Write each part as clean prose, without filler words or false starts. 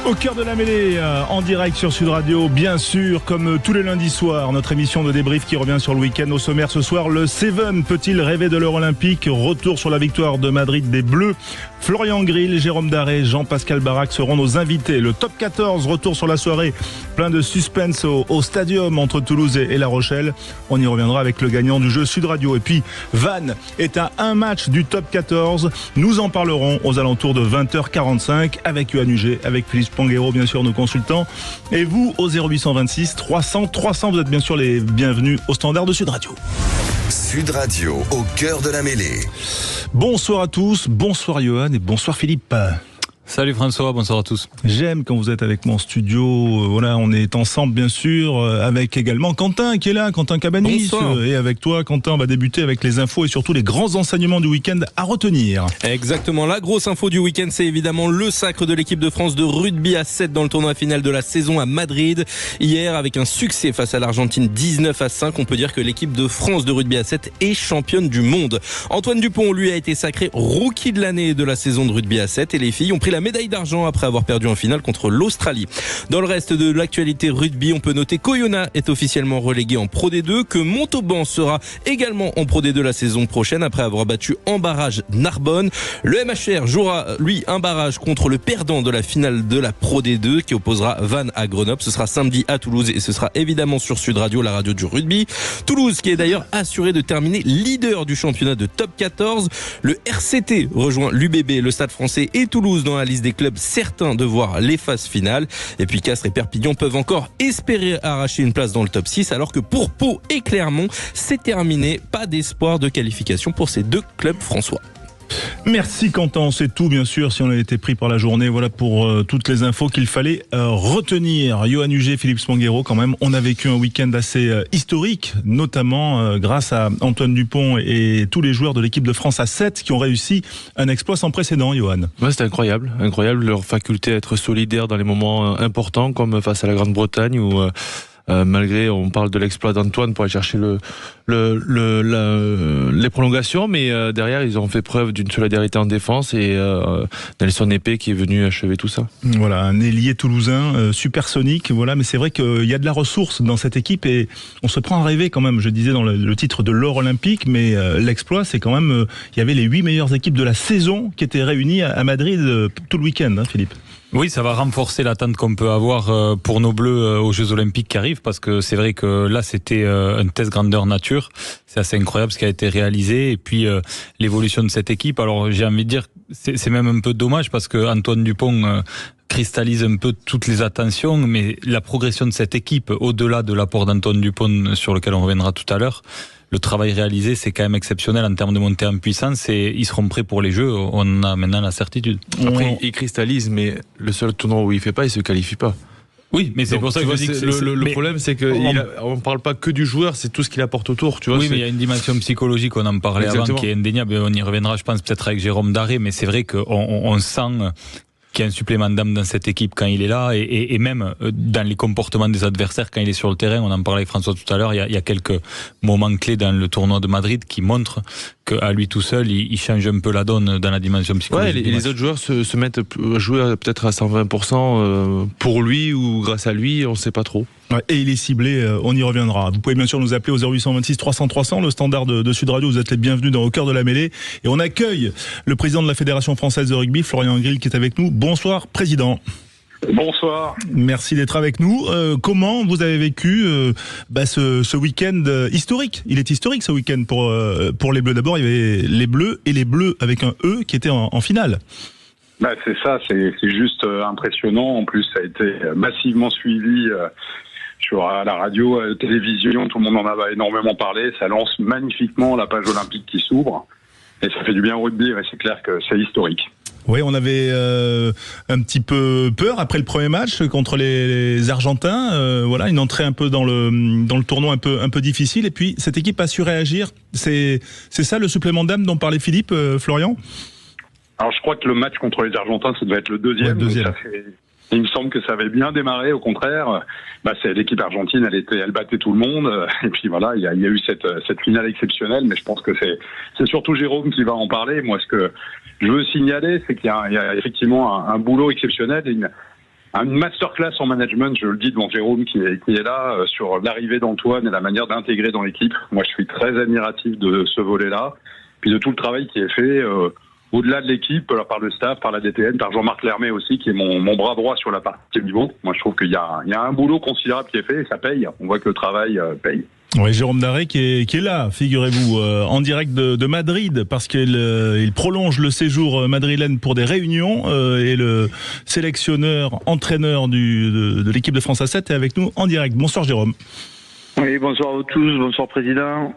Au cœur de la mêlée, en direct sur Sud Radio, bien sûr, comme tous les lundis soirs, notre émission de débrief qui revient sur le week-end. Au sommaire ce soir, le Seven peut-il rêver de l'heure olympique? Retour sur la victoire de Madrid des Bleus. Florian Grill, Jérôme Daré, Jean-Pascal Barac seront nos invités. Le top 14, retour sur la soirée, plein de suspense au stadium entre Toulouse et La Rochelle. On y reviendra avec le gagnant du jeu Sud Radio. Et puis, Vannes est à un match du top 14. Nous en parlerons aux alentours de 20h45 avec Yoann Huget, avec Philippe Spanghero, bien sûr, nos consultants. Et vous, au 0826 300 300, vous êtes bien sûr les bienvenus au standard de Sud Radio. Sud Radio, au cœur de la mêlée. Bonsoir à tous, bonsoir Yoann et bonsoir Philippe. Salut François, bonsoir à tous. J'aime quand vous êtes avec moi en studio. Voilà, on est ensemble bien sûr, avec également Quentin qui est là, Quentin Cabanis. Et avec toi Quentin, on va débuter avec les infos et surtout les grands enseignements du week-end à retenir. Exactement, la grosse info du week-end, c'est évidemment le sacre de l'équipe de France de rugby à 7 dans le tournoi final de la saison à Madrid. Hier, avec un succès face à l'Argentine 19-5, on peut dire que l'équipe de France de rugby à 7 est championne du monde. Antoine Dupont, lui, a été sacré rookie de l'année de la saison de rugby à 7 et les filles ont pris la médaille d'argent après avoir perdu en finale contre l'Australie. Dans le reste de l'actualité rugby, on peut noter qu'Oyonnax est officiellement relégué en Pro D2, que Montauban sera également en Pro D2 la saison prochaine après avoir battu en barrage Narbonne. Le MHR jouera, lui, un barrage contre le perdant de la finale de la Pro D2 qui opposera Vannes à Grenoble. Ce sera samedi à Toulouse et ce sera évidemment sur Sud Radio, la radio du rugby. Toulouse qui est d'ailleurs assuré de terminer leader du championnat de top 14. Le RCT rejoint l'UBB, le Stade Français et Toulouse dans la liste des clubs certains de voir les phases finales. Et puis Castres et Perpignan peuvent encore espérer arracher une place dans le top 6, alors que pour Pau et Clermont, c'est terminé. Pas d'espoir de qualification pour ces deux clubs françois. Merci Quentin, c'est tout bien sûr si on a été pris par la journée. Voilà pour toutes les infos qu'il fallait retenir. Yoann Huget, Philippe Spanghero, quand même, on a vécu un week-end assez historique, notamment grâce à Antoine Dupont et tous les joueurs de l'équipe de France à 7 qui ont réussi un exploit sans précédent, Yoann. Ouais, c'était incroyable, leur faculté à être solidaire dans les moments importants, comme face à la Grande-Bretagne où malgré, on parle de l'exploit d'Antoine pour aller chercher les prolongations, mais derrière ils ont fait preuve d'une solidarité en défense et Nelson Épée qui est venu achever tout ça. Voilà, un ailier toulousain supersonique, voilà, mais c'est vrai qu'il y a de la ressource dans cette équipe et on se prend à rêver quand même. Je disais dans le titre de l'or olympique, mais l'exploit c'est quand même, il y avait les 8 meilleures équipes de la saison qui étaient réunies à Madrid tout le week-end, hein, Philippe. Oui, ça va renforcer l'attente qu'on peut avoir pour nos Bleus aux Jeux Olympiques qui arrivent, parce que c'est vrai que là c'était un test grandeur nature. C'est assez incroyable ce qui a été réalisé et puis l'évolution de cette équipe. Alors j'ai envie de dire, c'est même un peu dommage parce que Antoine Dupont cristallise un peu toutes les attentions, mais la progression de cette équipe, au-delà de l'apport d'Antoine Dupont sur lequel on reviendra tout à l'heure, le travail réalisé, c'est quand même exceptionnel en termes de montée en puissance et ils seront prêts pour les Jeux. On a maintenant la certitude. Après, il cristallise, mais le seul tournoi où il fait pas, il se qualifie pas. Oui, mais c'est donc, pour ça que je dis que le problème, c'est qu'on ne parle pas que du joueur, c'est tout ce qu'il apporte autour. Tu vois, oui, mais il y a une dimension psychologique, on en parlait Exactement. Avant, qui est indéniable. On y reviendra, je pense, peut-être avec Jérôme Daré, mais c'est vrai qu'on sent qu'il y a un supplément d'âme dans cette équipe quand il est là et même dans les comportements des adversaires quand il est sur le terrain. On en parlait avec François tout à l'heure, il y a quelques moments clés dans le tournoi de Madrid qui montrent qu'à lui tout seul, il change un peu la donne dans la dimension psychologique. Ouais, les autres joueurs se mettent à jouer peut-être à 120% pour lui ou grâce à lui, on ne sait pas trop. Ouais, et il est ciblé, on y reviendra. Vous pouvez bien sûr nous appeler au 0826 300 300, le standard de Sud Radio. Vous êtes les bienvenus dans Au cœur de la mêlée. Et on accueille le président de la Fédération française de rugby, Florian Grill, qui est avec nous. Bonsoir, président. Bonsoir. Merci d'être avec nous. Comment vous avez vécu ce week-end historique? Il est historique ce week-end pour les Bleus. D'abord, il y avait les Bleus et les Bleus avec un E qui étaient en finale. C'est ça, c'est juste impressionnant. En plus, ça a été massivement suivi à la radio, à la télévision. Tout le monde en a énormément parlé. Ça lance magnifiquement la page olympique qui s'ouvre. Et ça fait du bien au rugby. Ouais, c'est clair que c'est historique. Oui, on avait un petit peu peur après le premier match contre les Argentins. Voilà, une entrée un peu dans le tournoi un peu difficile. Et puis cette équipe a su réagir. C'est ça le supplément d'âme dont parlait Philippe, Florian. Alors je crois que le match contre les Argentins, ça devait être le deuxième. Ouais, il me semble que ça avait bien démarré. Au contraire, c'est l'équipe argentine, elle battait tout le monde. Et puis voilà, il y a eu cette finale exceptionnelle. Mais je pense que c'est surtout Jérôme qui va en parler. Moi, ce que je veux signaler, c'est qu'il y a effectivement un boulot exceptionnel, une masterclass en management, je le dis devant Jérôme qui est là, sur l'arrivée d'Antoine et la manière d'intégrer dans l'équipe. Moi, je suis très admiratif de ce volet-là, puis de tout le travail qui est fait au-delà de l'équipe, par le staff, par la DTN, par Jean-Marc Lermet aussi, qui est mon bras droit sur la partie niveau. Moi, je trouve qu'il y a un boulot considérable qui est fait et ça paye. On voit que le travail paye. Oui, Jérôme Daré qui est là, figurez-vous, en direct de Madrid, parce qu'il prolonge le séjour madrilène pour des réunions, et le sélectionneur, entraîneur de l'équipe de France A7 est avec nous en direct. Bonsoir Jérôme. Oui, bonsoir à tous, bonsoir président.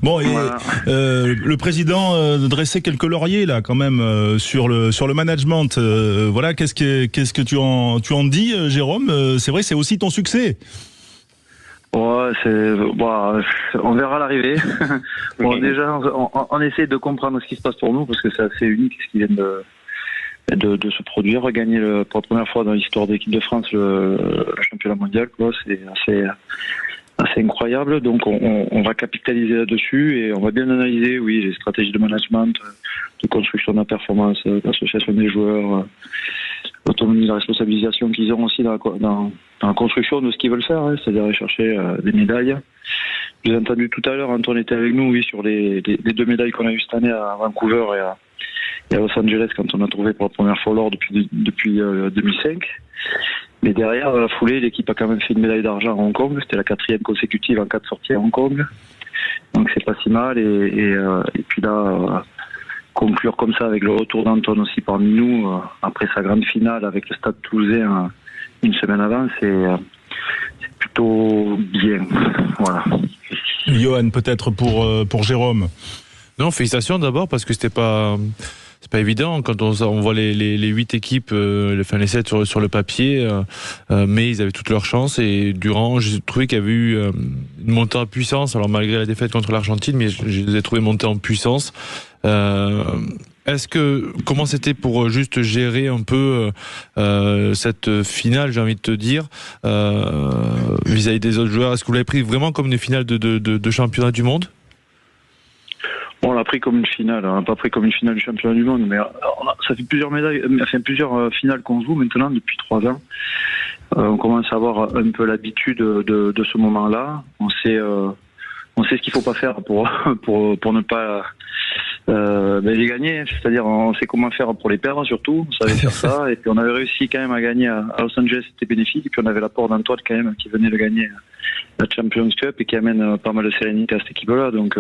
Bon, et voilà. Le président dressait quelques lauriers là quand même sur le management. Voilà, qu'est-ce que tu en dis, Jérôme? C'est vrai, c'est aussi ton succès. Ouais, on verra l'arrivée. Bon, déjà, on essaie de comprendre ce qui se passe pour nous parce que c'est assez unique ce qui vient de se produire, gagner pour la première fois dans l'histoire de l'équipe de France le championnat mondial, quoi. C'est assez incroyable. Donc on va capitaliser là-dessus et on va bien analyser, oui, les stratégies de management, de construction de la performance, d'association des joueurs, l'autonomie, la responsabilisation qu'ils ont aussi dans la construction de ce qu'ils veulent faire, hein, c'est-à-dire aller chercher des médailles. J'ai entendu tout à l'heure, Antoine était avec nous, oui, sur les 2 médailles qu'on a eues cette année à Vancouver et à Los Angeles quand on a trouvé pour la première fois l'or depuis 2005. Mais derrière, dans la foulée, l'équipe a quand même fait une médaille d'argent à Hong Kong. C'était la 4e consécutive en 4 sorties à Hong Kong. Donc c'est pas si mal. Et puis là, conclure comme ça avec le retour d'Antoine aussi parmi nous, après sa grande finale avec le Stade Toulousain une semaine avant, c'est plutôt bien. Voilà. Johan, peut-être pour Jérôme. Non, félicitations d'abord parce que c'est pas évident quand on voit les 8 équipes, les 7 sur le papier, mais ils avaient toutes leurs chances et durant, j'ai trouvé qu'il y avait eu une montée en puissance. Alors malgré la défaite contre l'Argentine, mais je les ai trouvés montés en puissance. Comment c'était pour juste gérer un peu cette finale, j'ai envie de te dire, vis-à-vis des autres joueurs? Est-ce que vous l'avez pris vraiment comme une finale de championnat du monde? On l'a pris comme une finale, on n'a pas pris comme une finale du championnat du monde, mais ça fait plusieurs finales qu'on joue maintenant depuis 3 ans. On commence à avoir un peu l'habitude de ce moment-là. On sait ce qu'il faut pas faire pour ne pas les gagner, c'est-à-dire on sait comment faire pour les perdre surtout, on savait faire ça, et puis on avait réussi quand même à gagner à Los Angeles, c'était bénéfique, et puis on avait l'apport d'Antoine quand même qui venait de gagner la Champions Cup et qui amène pas mal de sérénité à cette équipe-là, donc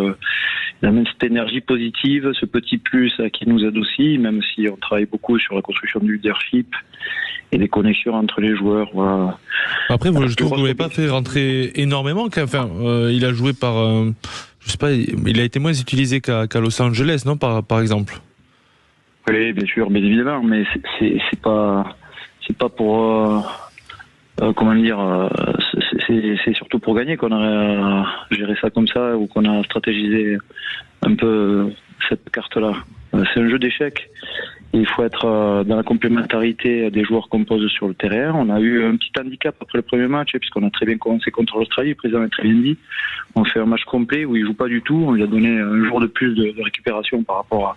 il amène cette énergie positive, ce petit plus qui nous aide aussi, même si on travaille beaucoup sur la construction du leadership et des connexions entre les joueurs. Voilà. Après, je trouve que vous ne l'avez pas fait rentrer énormément. Enfin, il a joué par... je sais pas, il a été moins utilisé qu'à Los Angeles, non, par exemple? Oui, bien sûr, bien évidemment, mais c'est pas pour... comment dire, c'est surtout pour gagner qu'on a géré ça comme ça, ou qu'on a stratégisé un peu cette carte-là. C'est un jeu d'échecs. Il faut être dans la complémentarité des joueurs qu'on pose sur le terrain. On a eu un petit handicap après le premier match, puisqu'on a très bien commencé contre l'Australie. Le président a très bien dit. On fait un match complet où il joue pas du tout. On lui a donné un jour de plus de récupération par rapport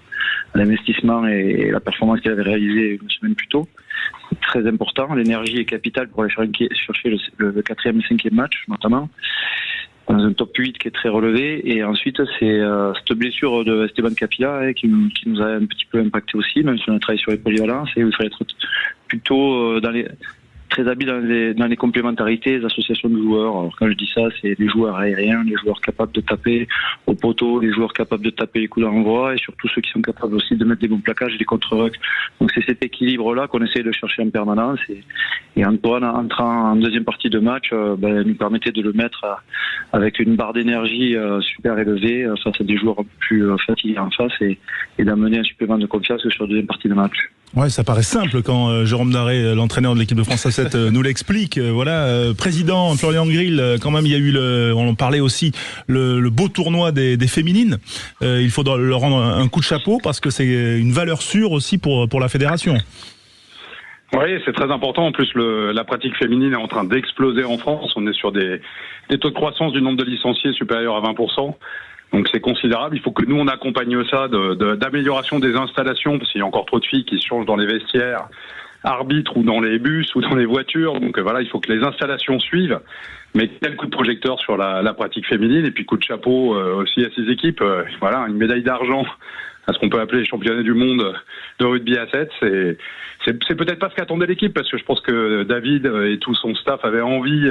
à l'investissement et la performance qu'il avait réalisée une semaine plus tôt. C'est très important. L'énergie est capitale pour aller chercher le 4e et 5e match, notamment. Dans un top 8 qui est très relevé, et ensuite c'est cette blessure de Esteban Capilla qui nous a un petit peu impacté aussi, même si on a travaillé sur les polyvalences, et où il fallait être plutôt très habile dans les complémentarités, les associations de joueurs. Alors quand je dis ça, c'est les joueurs aériens, les joueurs capables de taper au poteau, les joueurs capables de taper les coups d'envoi, et surtout ceux qui sont capables aussi de mettre des bons plaquages et des contre-rucks. Donc c'est cet équilibre-là qu'on essaie de chercher en permanence, et Antoine, entrant en deuxième partie de match, nous permettait de le mettre avec une barre d'énergie super élevée face à des joueurs un peu plus fatigués en face, et d'amener un supplément de confiance sur la deuxième partie de match. Ouais, ça paraît simple quand Jérôme Daré, l'entraîneur de l'équipe de France A7, nous l'explique. Président Florian Grill, quand même, il y a eu on en parlait aussi, le beau tournoi des féminines. Il faut leur rendre un coup de chapeau parce que c'est une valeur sûre aussi pour la fédération. Oui, c'est très important. En plus, la pratique féminine est en train d'exploser en France. On est sur des taux de croissance du nombre de licenciés supérieurs à 20%. Donc c'est considérable. Il faut que nous on accompagne ça d'amélioration des installations, parce qu'il y a encore trop de filles qui se changent dans les vestiaires arbitre ou dans les bus ou dans les voitures. Donc voilà, il faut que les installations suivent. Mais quel coup de projecteur sur la pratique féminine, et puis coup de chapeau aussi à ces équipes. Voilà, une médaille d'argent à ce qu'on peut appeler les championnats du monde de rugby à 7. C'est peut-être pas ce qu'attendait l'équipe, parce que je pense que David et tout son staff avaient envie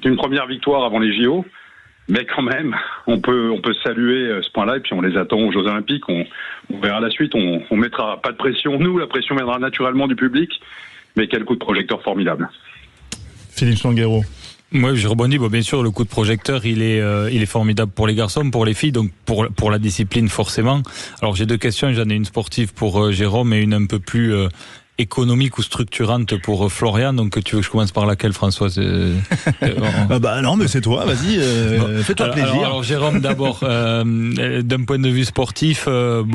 d'une première victoire avant les JO. Mais quand même, on peut saluer ce point-là, et puis on les attend aux Jeux Olympiques. On verra la suite. On mettra pas de pression. Nous, la pression viendra naturellement du public. Mais quel coup de projecteur formidable. Philippe Sanguero. Moi, je rebondis. Bon, bien sûr, le coup de projecteur, il est formidable pour les garçons, pour les filles, donc pour la discipline forcément. Alors, j'ai deux questions. J'en ai une sportive pour Jérôme et une un peu plus économique ou structurante pour Florian. Donc, tu veux que je commence par laquelle, Françoise? Non, mais c'est toi. Vas-y, fais-toi plaisir. Alors, Jérôme, d'abord, d'un point de vue sportif,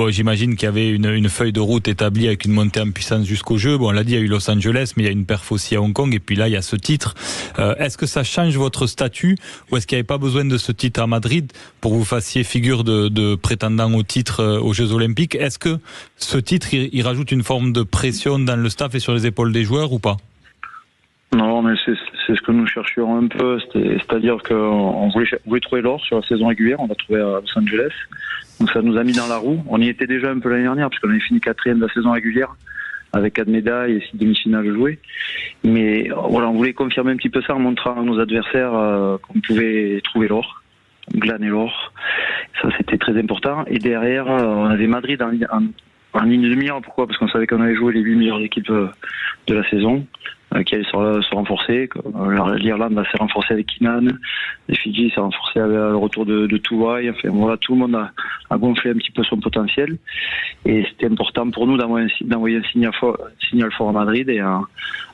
j'imagine qu'il y avait une feuille de route établie avec une montée en puissance jusqu'au jeu. Bon, on l'a dit, il y a eu Los Angeles, mais il y a une perf aussi à Hong Kong, et puis là, il y a ce titre. Est-ce que ça change votre statut, ou est-ce qu'il n'y avait pas besoin de ce titre à Madrid pour que vous fassiez figure de prétendant au titre aux Jeux Olympiques? Est-ce que ce titre, il rajoute une forme de pression dans le staff et sur les épaules des joueurs ou pas? Non, mais c'est ce que nous cherchions un peu, c'est-à-dire qu'on voulait trouver l'or sur la saison régulière, on l'a trouvé à Los Angeles, donc ça nous a mis dans la roue. On y était déjà un peu l'année dernière, puisqu'on avait fini 4e de la saison régulière, avec 4 médailles et 6 demi-finales jouées. Mais voilà, on voulait confirmer un petit peu ça en montrant à nos adversaires qu'on pouvait trouver l'or, glaner l'or. Ça, c'était très important. Et derrière, on avait Madrid en ligne de mire. Pourquoi? Parce qu'on savait qu'on allait jouer les 8 meilleures équipes de la saison, qui allaient se renforcer. L'Irlande s'est renforcée avec Keenan, les Fidji s'est renforcée avec le retour de Tuwai. Enfin voilà, tout le monde a gonflé un petit peu son potentiel, et c'était important pour nous d'envoyer un signal fort à Madrid, et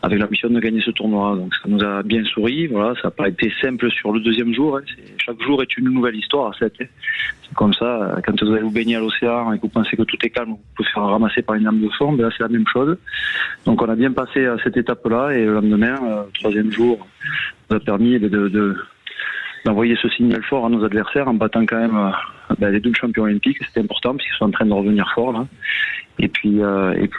avec la mission de gagner ce tournoi. Donc ça nous a bien souri. Voilà, ça n'a pas été simple sur le deuxième jour. Chaque jour est une nouvelle histoire à 7. C'est comme ça, quand vous allez vous baigner à l'océan et que vous pensez que tout est calme, vous pouvez faire ramasser par une lame de fond. Là, c'est la même chose. Donc on a bien passé à cette étape-là, et le lendemain, le troisième jour, nous a permis d'envoyer ce signal fort à nos adversaires en battant quand même les doubles champions olympiques. C'était important puisqu'ils sont en train de revenir fort là. Et puis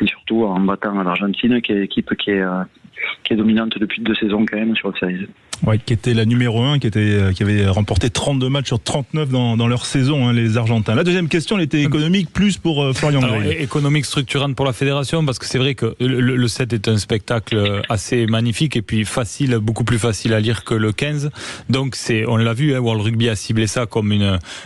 surtout en battant l'Argentine, qui est une équipe qui est dominante depuis 2 saisons quand même sur le série. Ouais, qui était la numéro 1, qui avait remporté 32 matchs sur 39 dans leur saison, les Argentins. La deuxième question, elle était économique, plus pour Florian Gray. Économique, structurante pour la fédération, parce que c'est vrai que le 7 est un spectacle assez magnifique, et puis beaucoup plus facile à lire que le 15. Donc on l'a vu, World Rugby a ciblé ça comme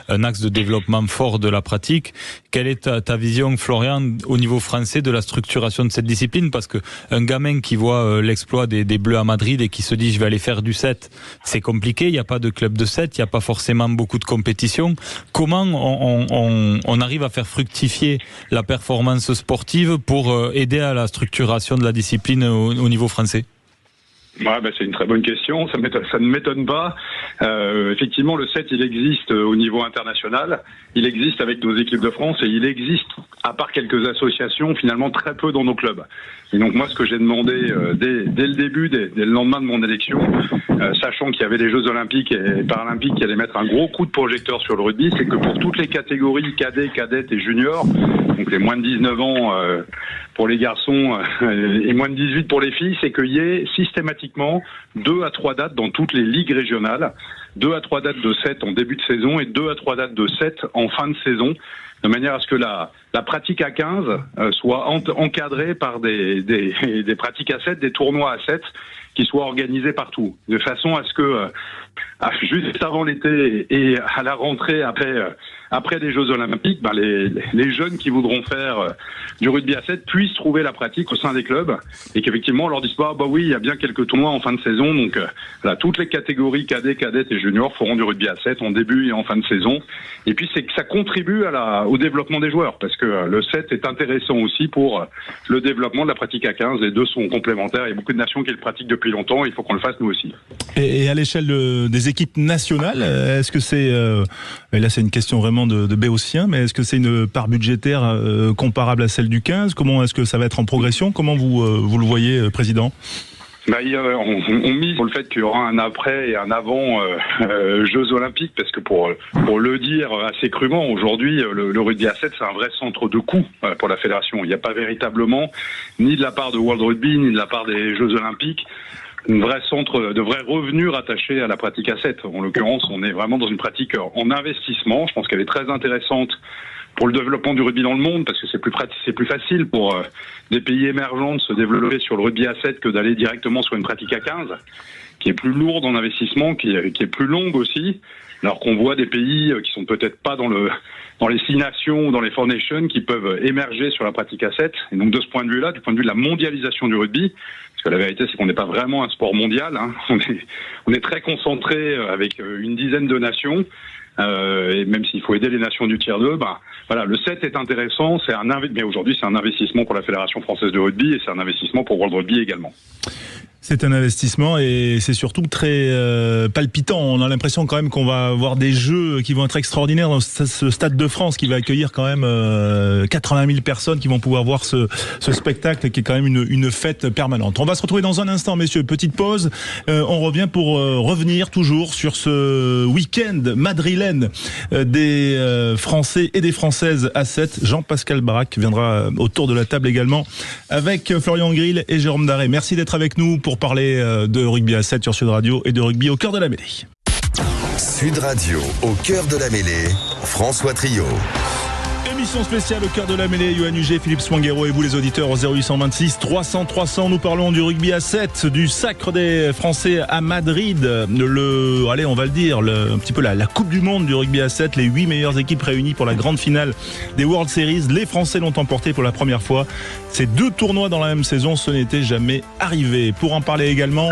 un axe de développement fort de la pratique. Quelle est ta vision, Florian, au niveau français de la structuration de cette discipline? Parce que un gamin qui voit l'exploit des Bleus à Madrid et qui se dit je vais aller faire du 7, c'est compliqué, il n'y a pas de club de 7, il n'y a pas forcément beaucoup de compétition. Comment on arrive à faire fructifier la performance sportive pour aider à la structuration de la discipline au niveau français? C'est une très bonne question, ça ne m'étonne pas. Effectivement, le 7, il existe au niveau international, il existe avec nos équipes de France, et il existe, à part quelques associations, finalement très peu dans nos clubs. Et donc moi, ce que j'ai demandé dès le début, dès le lendemain de mon élection, sachant qu'il y avait les Jeux Olympiques et Paralympiques qui allaient mettre un gros coup de projecteur sur le rugby, c'est que pour toutes les catégories cadets, cadettes et juniors, donc les moins de 19 ans pour les garçons et moins de 18 pour les filles, c'est qu'il y ait systématiquement 2 à 3 dates dans toutes les ligues régionales, 2 à 3 dates de 7 en début de saison et 2 à 3 dates de 7 en fin de saison, de manière à ce que la pratique à 15 soit encadrée par des pratiques à 7, des tournois à 7 qui soient organisés partout, de façon à ce que juste avant l'été et à la rentrée après les Jeux Olympiques, les jeunes qui voudront faire du rugby à 7 puissent trouver la pratique au sein des clubs, et qu'effectivement on leur dise pas oui, il y a bien quelques tournois en fin de saison, donc toutes les catégories cadets, cadettes et juniors feront du rugby à 7 en début et en fin de saison. Et puis c'est que ça contribue au développement des joueurs, parce que le 7 est intéressant aussi pour le développement de la pratique à 15. Les deux sont complémentaires, il y a beaucoup de nations qui le pratiquent depuis longtemps, il faut qu'on le fasse nous aussi. Et à l'échelle des équipes nationales, est-ce que c'est, et là c'est une question vraiment de béotien, mais est-ce que c'est une part budgétaire comparable à celle du 15? Comment est-ce que ça va être en progression? Comment vous le voyez, Président? On mise sur le fait qu'il y aura un après et un avant Jeux Olympiques, parce que pour le dire assez crûment, aujourd'hui, le rugby à 7, c'est un vrai centre de coût pour la fédération. Il n'y a pas véritablement, ni de la part de World Rugby, ni de la part des Jeux Olympiques, un vrai centre de vrais revenus rattachés à la pratique à 7. En l'occurrence, on est vraiment dans une pratique en investissement. Je pense qu'elle est très intéressante pour le développement du rugby dans le monde, parce que c'est plus facile pour des pays émergents de se développer sur le rugby à 7 que d'aller directement sur une pratique à 15, qui est plus lourde en investissement, qui est plus longue aussi, alors qu'on voit des pays qui sont peut-être pas dans les 6 nations ou dans les 4 nations qui peuvent émerger sur la pratique à 7. Et donc de ce point de vue-là, du point de vue de la mondialisation du rugby, parce que la vérité c'est qu'on n'est pas vraiment un sport mondial, hein. On est très concentré avec une dizaine de nations. Et même s'il faut aider les nations du tiers 2, voilà, le 7 est intéressant, mais aujourd'hui c'est un investissement pour la Fédération française de rugby et c'est un investissement pour World Rugby également. C'est un investissement et c'est surtout très palpitant. On a l'impression quand même qu'on va avoir des jeux qui vont être extraordinaires dans ce Stade de France qui va accueillir quand même 80 000 personnes qui vont pouvoir voir ce spectacle qui est quand même une fête permanente. On va se retrouver dans un instant, messieurs. Petite pause. On revient pour revenir toujours sur ce week-end madrilène des Français et des Françaises à 7. Jean-Pascal Baraque viendra autour de la table également avec Florian Grill et Jérôme Daré. Merci d'être avec nous pour parler de rugby à 7 sur Sud Radio et de rugby au cœur de la mêlée. Sud Radio, au cœur de la mêlée, François Trio. Émission spéciale au cœur de la mêlée, Yoann Huget, Philippe Swanguero et vous les auditeurs au 0826 300 300. Nous parlons du rugby à 7, du sacre des Français à Madrid. On va le dire, un petit peu la Coupe du Monde du rugby à 7, les 8 meilleures équipes réunies pour la grande finale des World Series. Les Français l'ont emporté pour la première fois. Ces 2 tournois dans la même saison, ce n'était jamais arrivé. Pour en parler également,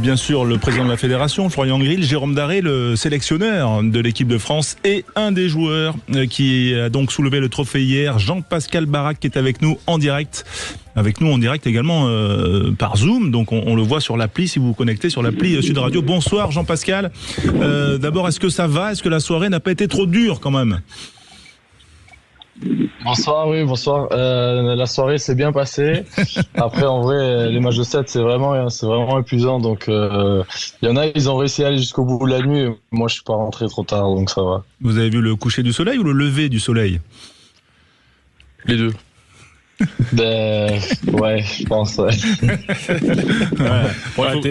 bien sûr, le président de la fédération, Florian Grill, Jérôme Daré, le sélectionneur de l'équipe de France et un des joueurs qui a donc soulevé le trophée hier, Jean-Pascal Baraque, qui est avec nous en direct. Avec nous en direct également par Zoom, donc on le voit sur l'appli, si vous vous connectez sur l'appli Sud Radio. Bonsoir Jean-Pascal. D'abord, est-ce que ça va ? Est-ce que la soirée n'a pas été trop dure quand même ? Bonsoir, oui, bonsoir. La soirée s'est bien passée. Après, en vrai, les matchs de 7, c'est vraiment épuisant. Donc, il y en a, ils ont réussi à aller jusqu'au bout de la nuit. Moi, je suis pas rentré trop tard, donc ça va. Vous avez vu le coucher du soleil ou le lever du soleil ? Les deux. Ouais, je pense. Ouais.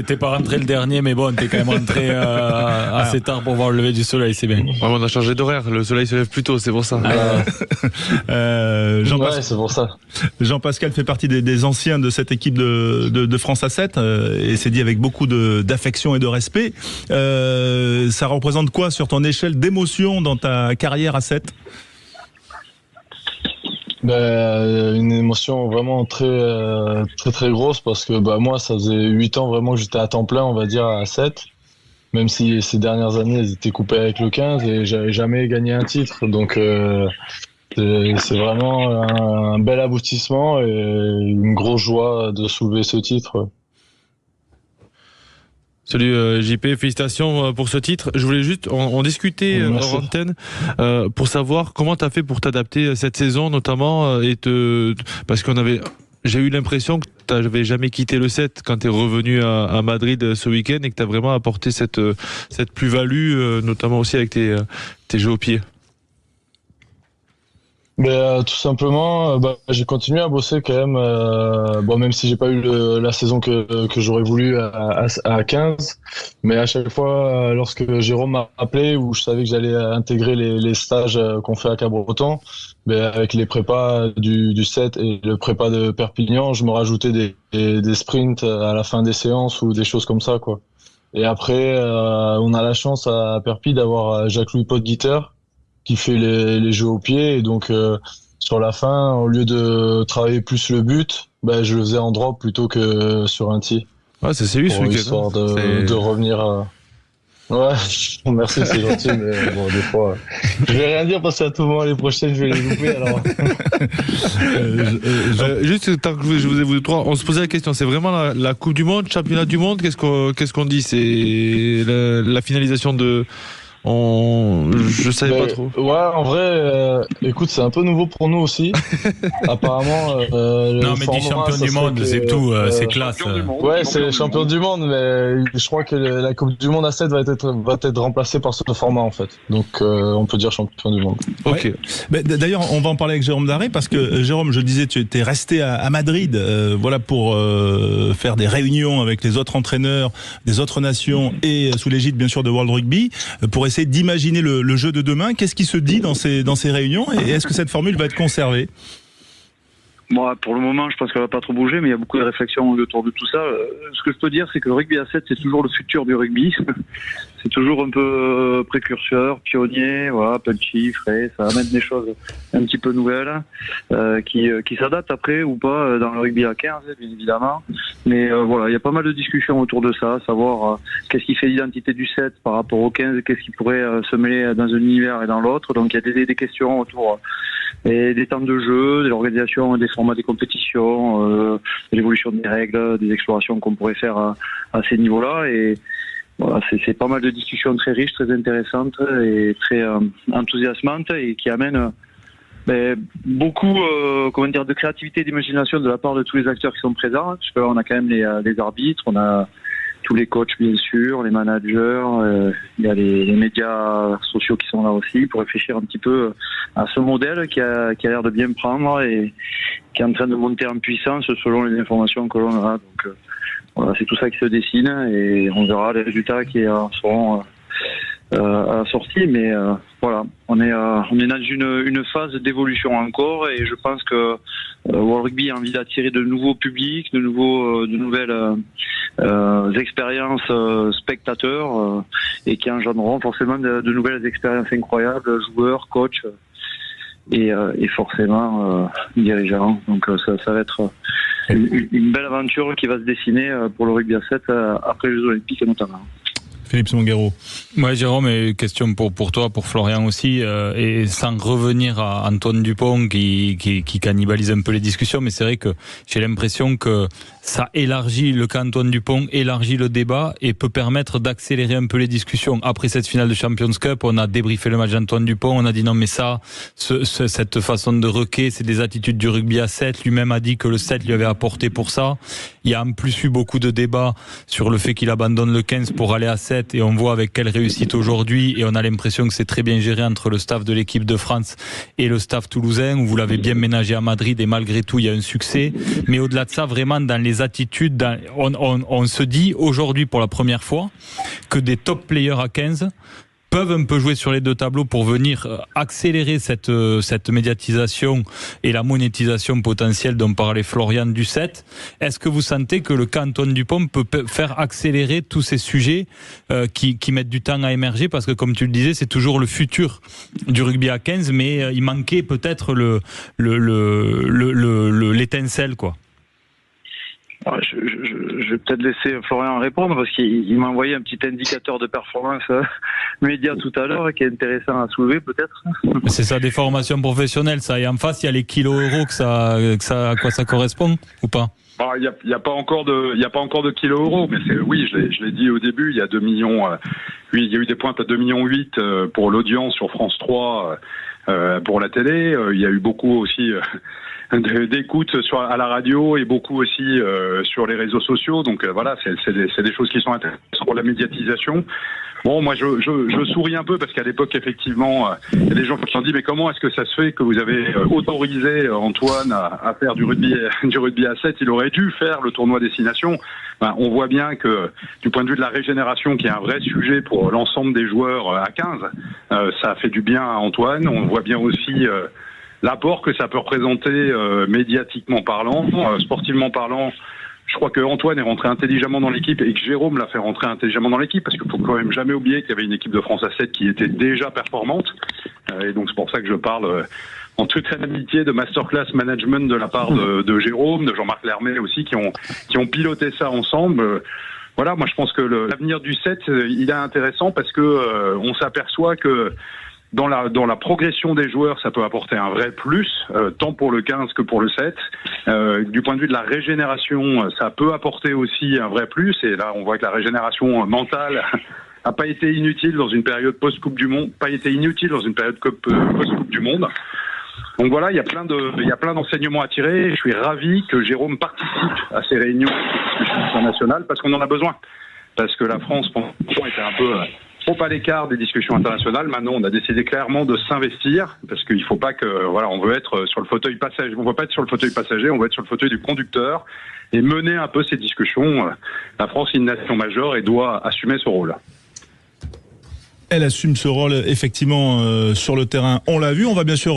T'es pas rentré le dernier, mais bon, t'es quand même rentré assez tard pour voir le lever du soleil, c'est bien. Ouais, on a changé d'horaire, le soleil se lève plus tôt, c'est pour ça. Ouais, c'est pour ça. Jean-Pascal fait partie des anciens de cette équipe de France à 7 et c'est dit avec beaucoup d'affection et de respect. Ça représente quoi sur ton échelle d'émotion dans ta carrière à 7 ? Une émotion vraiment très très grosse parce que moi ça faisait 8 ans vraiment que j'étais à temps plein, on va dire, à 7, même si ces dernières années elles étaient coupées avec le 15 et j'avais jamais gagné un titre, donc c'est vraiment un bel aboutissement et une grosse joie de soulever ce titre. Salut JP, félicitations pour ce titre. Je voulais juste, on discutait hors antenne pour savoir comment tu as fait pour t'adapter à cette saison notamment parce j'ai eu l'impression que tu n'avais jamais quitté le 7 quand tu es revenu à Madrid ce week-end et que tu as vraiment apporté cette plus-value notamment aussi avec tes jeux au pied. Tout simplement, j'ai continué à bosser quand même, même si j'ai pas eu la saison que j'aurais voulu à 15, mais à chaque fois, lorsque Jérôme m'a appelé ou je savais que j'allais intégrer les stages qu'on fait à Cabreton, avec les prépas du 7 et le prépa de Perpignan, je me rajoutais des sprints à la fin des séances ou des choses comme ça, quoi. Et après, on a la chance à Perpi d'avoir Jacques-Louis Podguiter, qui fait les jeux au pied et donc sur la fin, au lieu de travailler plus le but, je le faisais en drop plutôt que sur un tee. Ouais, c'est sérieux ce week-end. Histoire de revenir. Ouais, merci, c'est gentil, mais bon, des fois, je vais rien dire parce qu'à tout moment les prochaines je vais les louper alors. Juste tant que je vous ai vous trois, on se posait la question, c'est vraiment la Coupe du Monde, championnat du monde, qu'est-ce qu'on dit, c'est la finalisation Je savais pas trop. Ouais, en vrai, écoute, c'est un peu nouveau pour nous aussi. Apparemment, non, mais dis champion du monde, c'est tout, c'est classe. Ouais, c'est champion du monde, mais je crois que la Coupe du Monde à 7 va être remplacée par ce format en fait. Donc, on peut dire champion du monde. Ok. Ouais. Mais d'ailleurs, on va en parler avec Jérôme Daré parce que Jérôme, je disais, tu étais resté à Madrid, voilà, pour faire des réunions avec les autres entraîneurs des autres nations et sous l'égide bien sûr de World Rugby pour essayer d'imaginer le jeu de demain. Qu'est-ce qui se dit dans ces réunions et est-ce que cette formule va être conservée? Moi, pour le moment, je pense qu'elle va pas trop bouger, mais il y a beaucoup de réflexions autour de tout ça. Ce que je peux dire, c'est que le rugby à 7, c'est toujours le futur du rugby. C'est toujours un peu précurseur, pionnier, voilà, punchy, frais. Ça amène des choses un petit peu nouvelles, qui s'adaptent après ou pas dans le rugby à 15, bien évidemment. Mais voilà, il y a pas mal de discussions autour de ça, savoir qu'est-ce qui fait l'identité du 7 par rapport au 15, qu'est-ce qui pourrait se mêler dans un univers et dans l'autre. Donc il y a des questions autour des temps de jeu, de l'organisation des formats des compétitions, de l'évolution des règles, des explorations qu'on pourrait faire à ces niveaux-là. Et voilà, c'est pas mal de discussions très riches, très intéressantes et très enthousiasmantes et qui amènent beaucoup de créativité et d'imagination de la part de tous les acteurs qui sont présents. Parce qu'on a quand même les arbitres, on a tous les coachs bien sûr, les managers, il y a les médias sociaux qui sont là aussi pour réfléchir un petit peu à ce modèle qui a l'air de bien prendre et qui est en train de monter en puissance selon les informations que l'on a. Donc voilà, c'est tout ça qui se dessine et on verra les résultats qui seront à la sortie, mais voilà, on est dans une phase d'évolution encore et je pense que World Rugby a envie d'attirer de nouveaux publics, de nouvelles expériences spectateurs et qui engendreront forcément de nouvelles expériences incroyables, joueurs, coachs et forcément dirigeants. Donc ça va être une belle aventure qui va se dessiner pour le rugby à 7 après les Jeux Olympiques notamment. Philippe Songuero. Ouais, Jérôme, et question pour toi, pour Florian aussi, et sans revenir à Antoine Dupont qui cannibalise un peu les discussions, mais c'est vrai que j'ai l'impression que ça élargit, le cas Antoine Dupont élargit le débat et peut permettre d'accélérer un peu les discussions. Après cette finale de Champions Cup, on a débriefé le match d'Antoine Dupont, on a dit non mais ça, cette façon de requer, c'est des attitudes du rugby à 7, lui-même a dit que le 7 lui avait apporté pour ça. Il y a en plus eu beaucoup de débats sur le fait qu'il abandonne le 15 pour aller à 7 et on voit avec quelle réussite aujourd'hui et on a l'impression que c'est très bien géré entre le staff de l'équipe de France et le staff toulousain où vous l'avez bien ménagé à Madrid et malgré tout il y a un succès. Mais au-delà de ça, vraiment dans les attitudes, on se dit aujourd'hui pour la première fois que des top players à 15 peuvent un peu jouer sur les deux tableaux pour venir accélérer cette médiatisation et la monétisation potentielle dont parlait Florian du 7. Est-ce que vous sentez que le cas Antoine Dupont peut faire accélérer tous ces sujets qui mettent du temps à émerger parce que comme tu le disais, c'est toujours le futur du rugby à 15 mais il manquait peut-être l'étincelle quoi. Je vais peut-être laisser Florian répondre parce qu'il m'a envoyé un petit indicateur de performance média tout à l'heure qui est intéressant à soulever peut-être. C'est ça, des formations professionnelles ça. Et en face, il y a les kilos euros à quoi ça correspond ou pas? Il y a pas encore de kilos euros, mais je l'ai dit au début, il y a 2 millions. Oui, il y a eu des pointes à 2,8 millions pour l'audience sur France 3 pour la télé. Il y a eu beaucoup aussi d'écoute à la radio et beaucoup aussi sur les réseaux sociaux. Donc voilà, c'est des choses qui sont intéressantes pour la médiatisation. Bon, moi je souris un peu parce qu'à l'époque effectivement il y a des gens qui ont dit mais comment est-ce que ça se fait que vous avez autorisé Antoine à faire du rugby à 7? Il aurait dû faire le tournoi Destination. On voit bien que du point de vue de la régénération qui est un vrai sujet pour l'ensemble des joueurs à 15, ça a fait du bien à Antoine. On voit bien aussi l'apport que ça peut représenter médiatiquement parlant, sportivement parlant. Je crois que Antoine est rentré intelligemment dans l'équipe et que Jérôme l'a fait rentrer intelligemment dans l'équipe parce qu'il faut quand même jamais oublier qu'il y avait une équipe de France à 7 qui était déjà performante. Et donc c'est pour ça que je parle en toute amitié de masterclass management de la part de Jérôme, de Jean-Marc Lermet aussi qui ont piloté ça ensemble. Voilà, moi je pense que l'avenir du 7 il est intéressant parce que on s'aperçoit que dans la progression des joueurs, ça peut apporter un vrai plus, tant pour le 15 que pour le 7. Du point de vue de la régénération, ça peut apporter aussi un vrai plus. Et là, on voit que la régénération mentale a pas été inutile dans une période post-Coupe du Monde, post-Coupe du Monde. Donc voilà, il y a plein d'enseignements à tirer. Je suis ravi que Jérôme participe à ces réunions internationales parce qu'on en a besoin. Parce que la France, pendant longtemps, était un peu trop à l'écart des discussions internationales. Maintenant, on a décidé clairement de s'investir parce qu'il faut pas que, on veut être sur le fauteuil passager. On veut pas être sur le fauteuil passager, on veut être sur le fauteuil du conducteur et mener un peu ces discussions. La France est une nation majeure et doit assumer ce rôle. Elle assume ce rôle effectivement sur le terrain. On l'a vu, on va bien sûr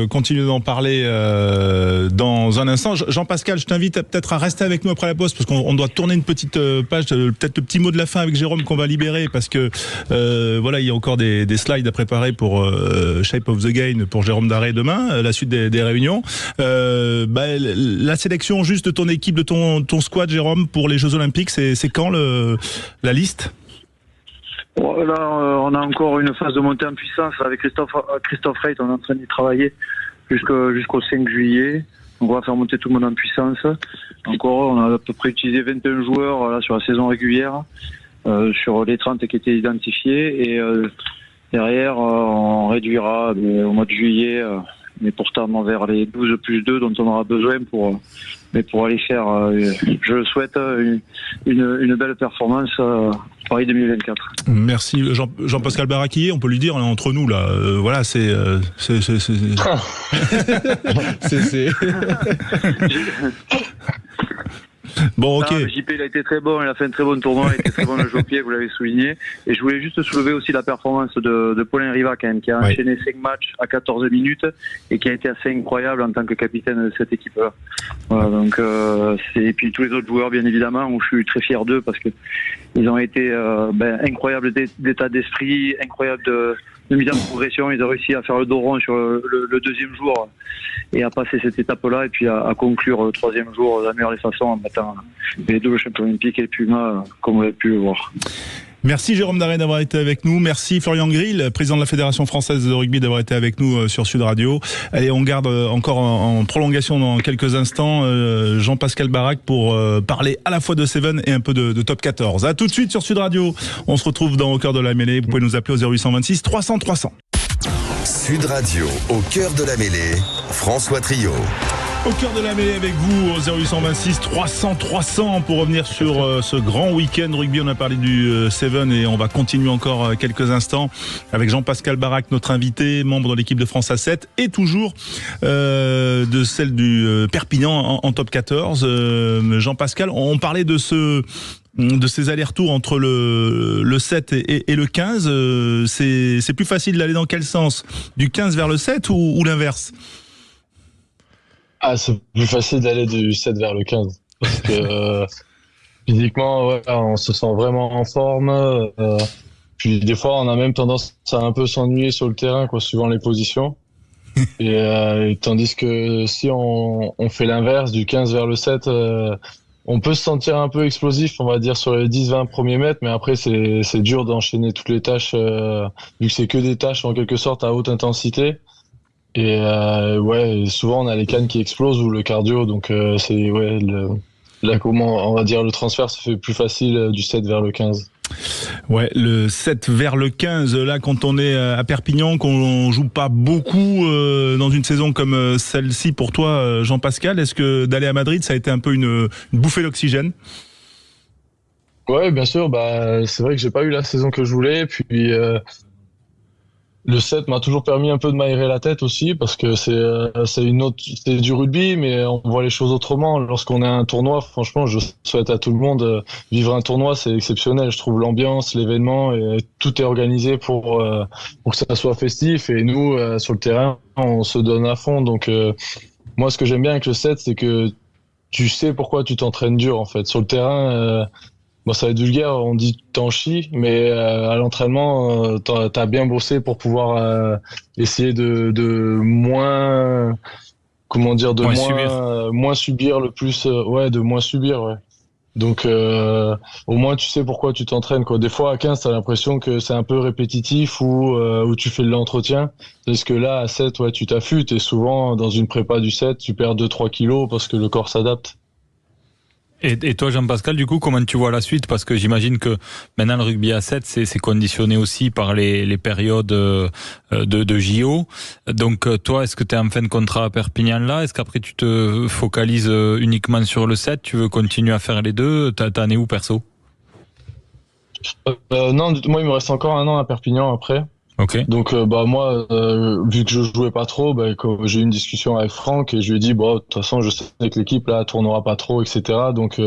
continuer d'en parler dans un instant. Jean-Pascal, je t'invite peut-être à rester avec nous après la pause parce qu'on doit tourner une petite page, peut-être le petit mot de la fin avec Jérôme qu'on va libérer parce que il y a encore des slides à préparer pour Shape of the Game pour Jérôme Daré demain, la suite des réunions. La sélection juste de ton équipe, de ton squad, Jérôme, pour les Jeux Olympiques, c'est quand la liste? Là, on a encore une phase de montée en puissance avec Christophe Reit. On est en train d'y travailler jusqu'au 5 juillet. On va faire monter tout le monde en puissance. Encore, on a à peu près utilisé 21 joueurs là, sur la saison régulière, sur les 30 qui étaient identifiés. Et derrière, on réduira au mois de juillet, mais pourtant vers les 12 plus 2 dont on aura besoin pour aller faire, je le souhaite, une belle performance Paris 2024. Merci Jean-Pascal Baraki, on peut lui dire entre nous là, c'est Bon, ok. JP, il a été très bon, il a fait un très bon tournoi, il a été très bon le jeu au pied, vous l'avez souligné. Et je voulais juste soulever aussi la performance de Paulin Riva, quand même, qui a enchaîné 5 matchs à 14 minutes et qui a été assez incroyable en tant que capitaine de cette équipe-là. Voilà, donc, et puis tous les autres joueurs, bien évidemment, où je suis très fier d'eux parce que ils ont été incroyables d'état d'esprit, incroyables de mise en progression. Ils ont réussi à faire le dos rond sur le deuxième jour et à passer cette étape-là et puis à conclure le troisième jour de la meilleure des façons en battant les doubles champions olympiques et Puma, comme vous avez pu le voir. Merci Jérôme Daré d'avoir été avec nous. Merci Florian Grill, président de la Fédération française de rugby, d'avoir été avec nous sur Sud Radio. Allez, on garde encore en prolongation dans quelques instants Jean-Pascal Barac pour parler à la fois de Seven et un peu de Top 14. À tout de suite sur Sud Radio. On se retrouve dans Au cœur de la mêlée. Vous pouvez nous appeler au 0826 300 300. Sud Radio, au cœur de la mêlée, François Trio. Au cœur de la mêlée avec vous au 0826 300 300 pour revenir sur ce grand week-end rugby. On a parlé du Seven et on va continuer encore quelques instants avec Jean-Pascal Barac, notre invité, membre de l'équipe de France A7 et toujours de celle du Perpignan en Top 14. Jean-Pascal, on parlait de ces allers-retours entre le 7 et le 15. C'est plus facile d'aller dans quel sens? Du 15 vers le 7 ou l'inverse? C'est plus facile d'aller du 7 vers le 15. Parce que physiquement, on se sent vraiment en forme. Puis des fois, on a même tendance à un peu s'ennuyer sur le terrain, suivant les positions. Et tandis que si on fait l'inverse, du 15 vers le 7, on peut se sentir un peu explosif, on va dire, sur les 10-20 premiers mètres. Mais après, c'est dur d'enchaîner toutes les tâches, vu que c'est que des tâches en quelque sorte à haute intensité. Et souvent on a les cannes qui explosent ou le cardio, donc comment on va dire, le transfert se fait plus facile du 7 vers le 15. Ouais, le 7 vers le 15, là quand on est à Perpignan, qu'on joue pas beaucoup dans une saison comme celle-ci pour toi, Jean-Pascal, est-ce que d'aller à Madrid ça a été un peu une bouffée d'oxygène? Ouais, bien sûr, c'est vrai que j'ai pas eu la saison que je voulais, puis le 7 m'a toujours permis un peu de m'aérer la tête aussi parce que c'est du rugby, mais on voit les choses autrement. Lorsqu'on a un tournoi, franchement, je souhaite à tout le monde vivre un tournoi, c'est exceptionnel. Je trouve l'ambiance, l'événement, et tout est organisé pour que ça soit festif. Et nous, sur le terrain, on se donne à fond. Donc, moi, ce que j'aime bien avec le 7, c'est que tu sais pourquoi tu t'entraînes dur, en fait. Sur le terrain, ça va être vulgaire, on dit t'en chies, mais à l'entraînement, t'as bien bossé pour pouvoir essayer de moins, moins subir le plus, de moins subir, ouais. Donc au moins tu sais pourquoi tu t'entraînes, quoi. Des fois à 15 t'as l'impression que c'est un peu répétitif ou tu fais de l'entretien, parce que là à 7 tu t'affûtes et souvent dans une prépa du 7 tu perds 2-3 kilos parce que le corps s'adapte. Et toi, Jean-Pascal, du coup, comment tu vois la suite? Parce que j'imagine que maintenant le rugby à 7, c'est conditionné aussi par les périodes de JO. Donc toi, est-ce que tu es en fin de contrat à Perpignan là? Est-ce qu'après tu te focalises uniquement sur le 7? Tu veux continuer à faire les deux? T'en es où perso? Non, moi il me reste encore un an à Perpignan après. Ok. Donc moi, vu que je jouais pas trop, j'ai eu une discussion avec Franck et je lui ai dit de toute façon je sais que l'équipe là tournera pas trop, etc. Donc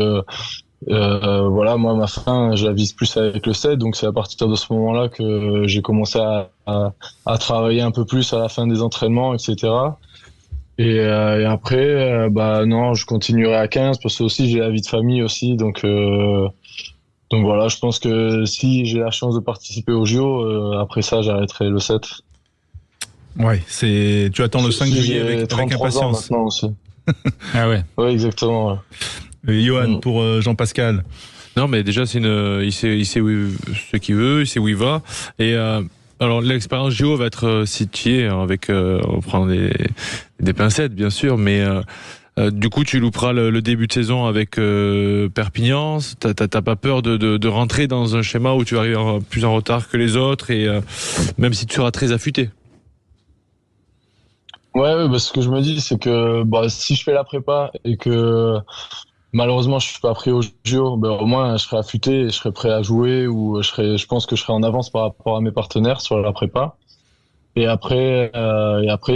voilà, moi ma fin je la vise plus avec le 7, donc c'est à partir de ce moment-là que j'ai commencé à travailler un peu plus à la fin des entraînements, etc. Et après non, je continuerai à 15 parce que aussi j'ai la vie de famille aussi, donc voilà, je pense que si j'ai la chance de participer au JO, après ça, j'arrêterai le 7. Ouais, tu attends le 5 juillet avec impatience. Maintenant aussi. Ah ouais. Ouais, exactement. Ouais. Johan, pour Jean-Pascal. Non, mais déjà, il sait ce qu'il veut, il sait où il va. Et alors, l'expérience JO va être située avec, on prend des pincettes, bien sûr, mais du coup, tu louperas le début de saison avec Perpignan. T'as pas peur de rentrer dans un schéma où tu vas arriver plus en retard que les autres, et même si tu seras très affûté. Ouais, ce que je me dis, c'est que si je fais la prépa et que malheureusement je suis pas pris au JO, au moins je serai affûté et je serai prêt à jouer, ou je pense que je serai en avance par rapport à mes partenaires sur la prépa. Et après,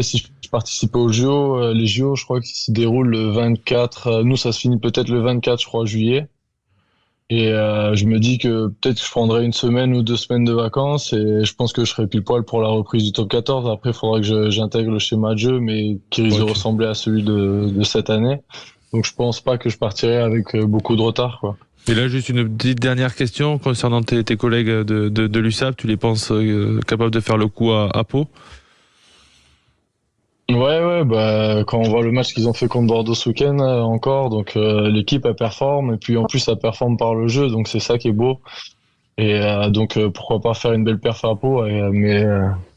si je participe aux JO, les JO, je crois qu'ils se déroulent le 24. Nous, ça se finit peut-être le 24, je crois, juillet. Et je me dis que peut-être que je prendrai 1 semaine ou 2 semaines de vacances, et je pense que je serai pile poil pour la reprise du top 14. Après, il faudra que j'intègre le schéma de jeu, mais qui risque de ressembler à celui de cette année. Donc, je pense pas que je partirai avec beaucoup de retard, quoi. Et là, juste une petite dernière question concernant tes collègues de l'USAP. Tu les penses capables de faire le coup à Pau? Ouais, quand on voit le match qu'ils ont fait contre Bordeaux ce week-end encore, donc l'équipe elle performe, et puis en plus elle performe par le jeu, donc c'est ça qui est beau. Et donc pourquoi pas faire une belle perf à Pau, mais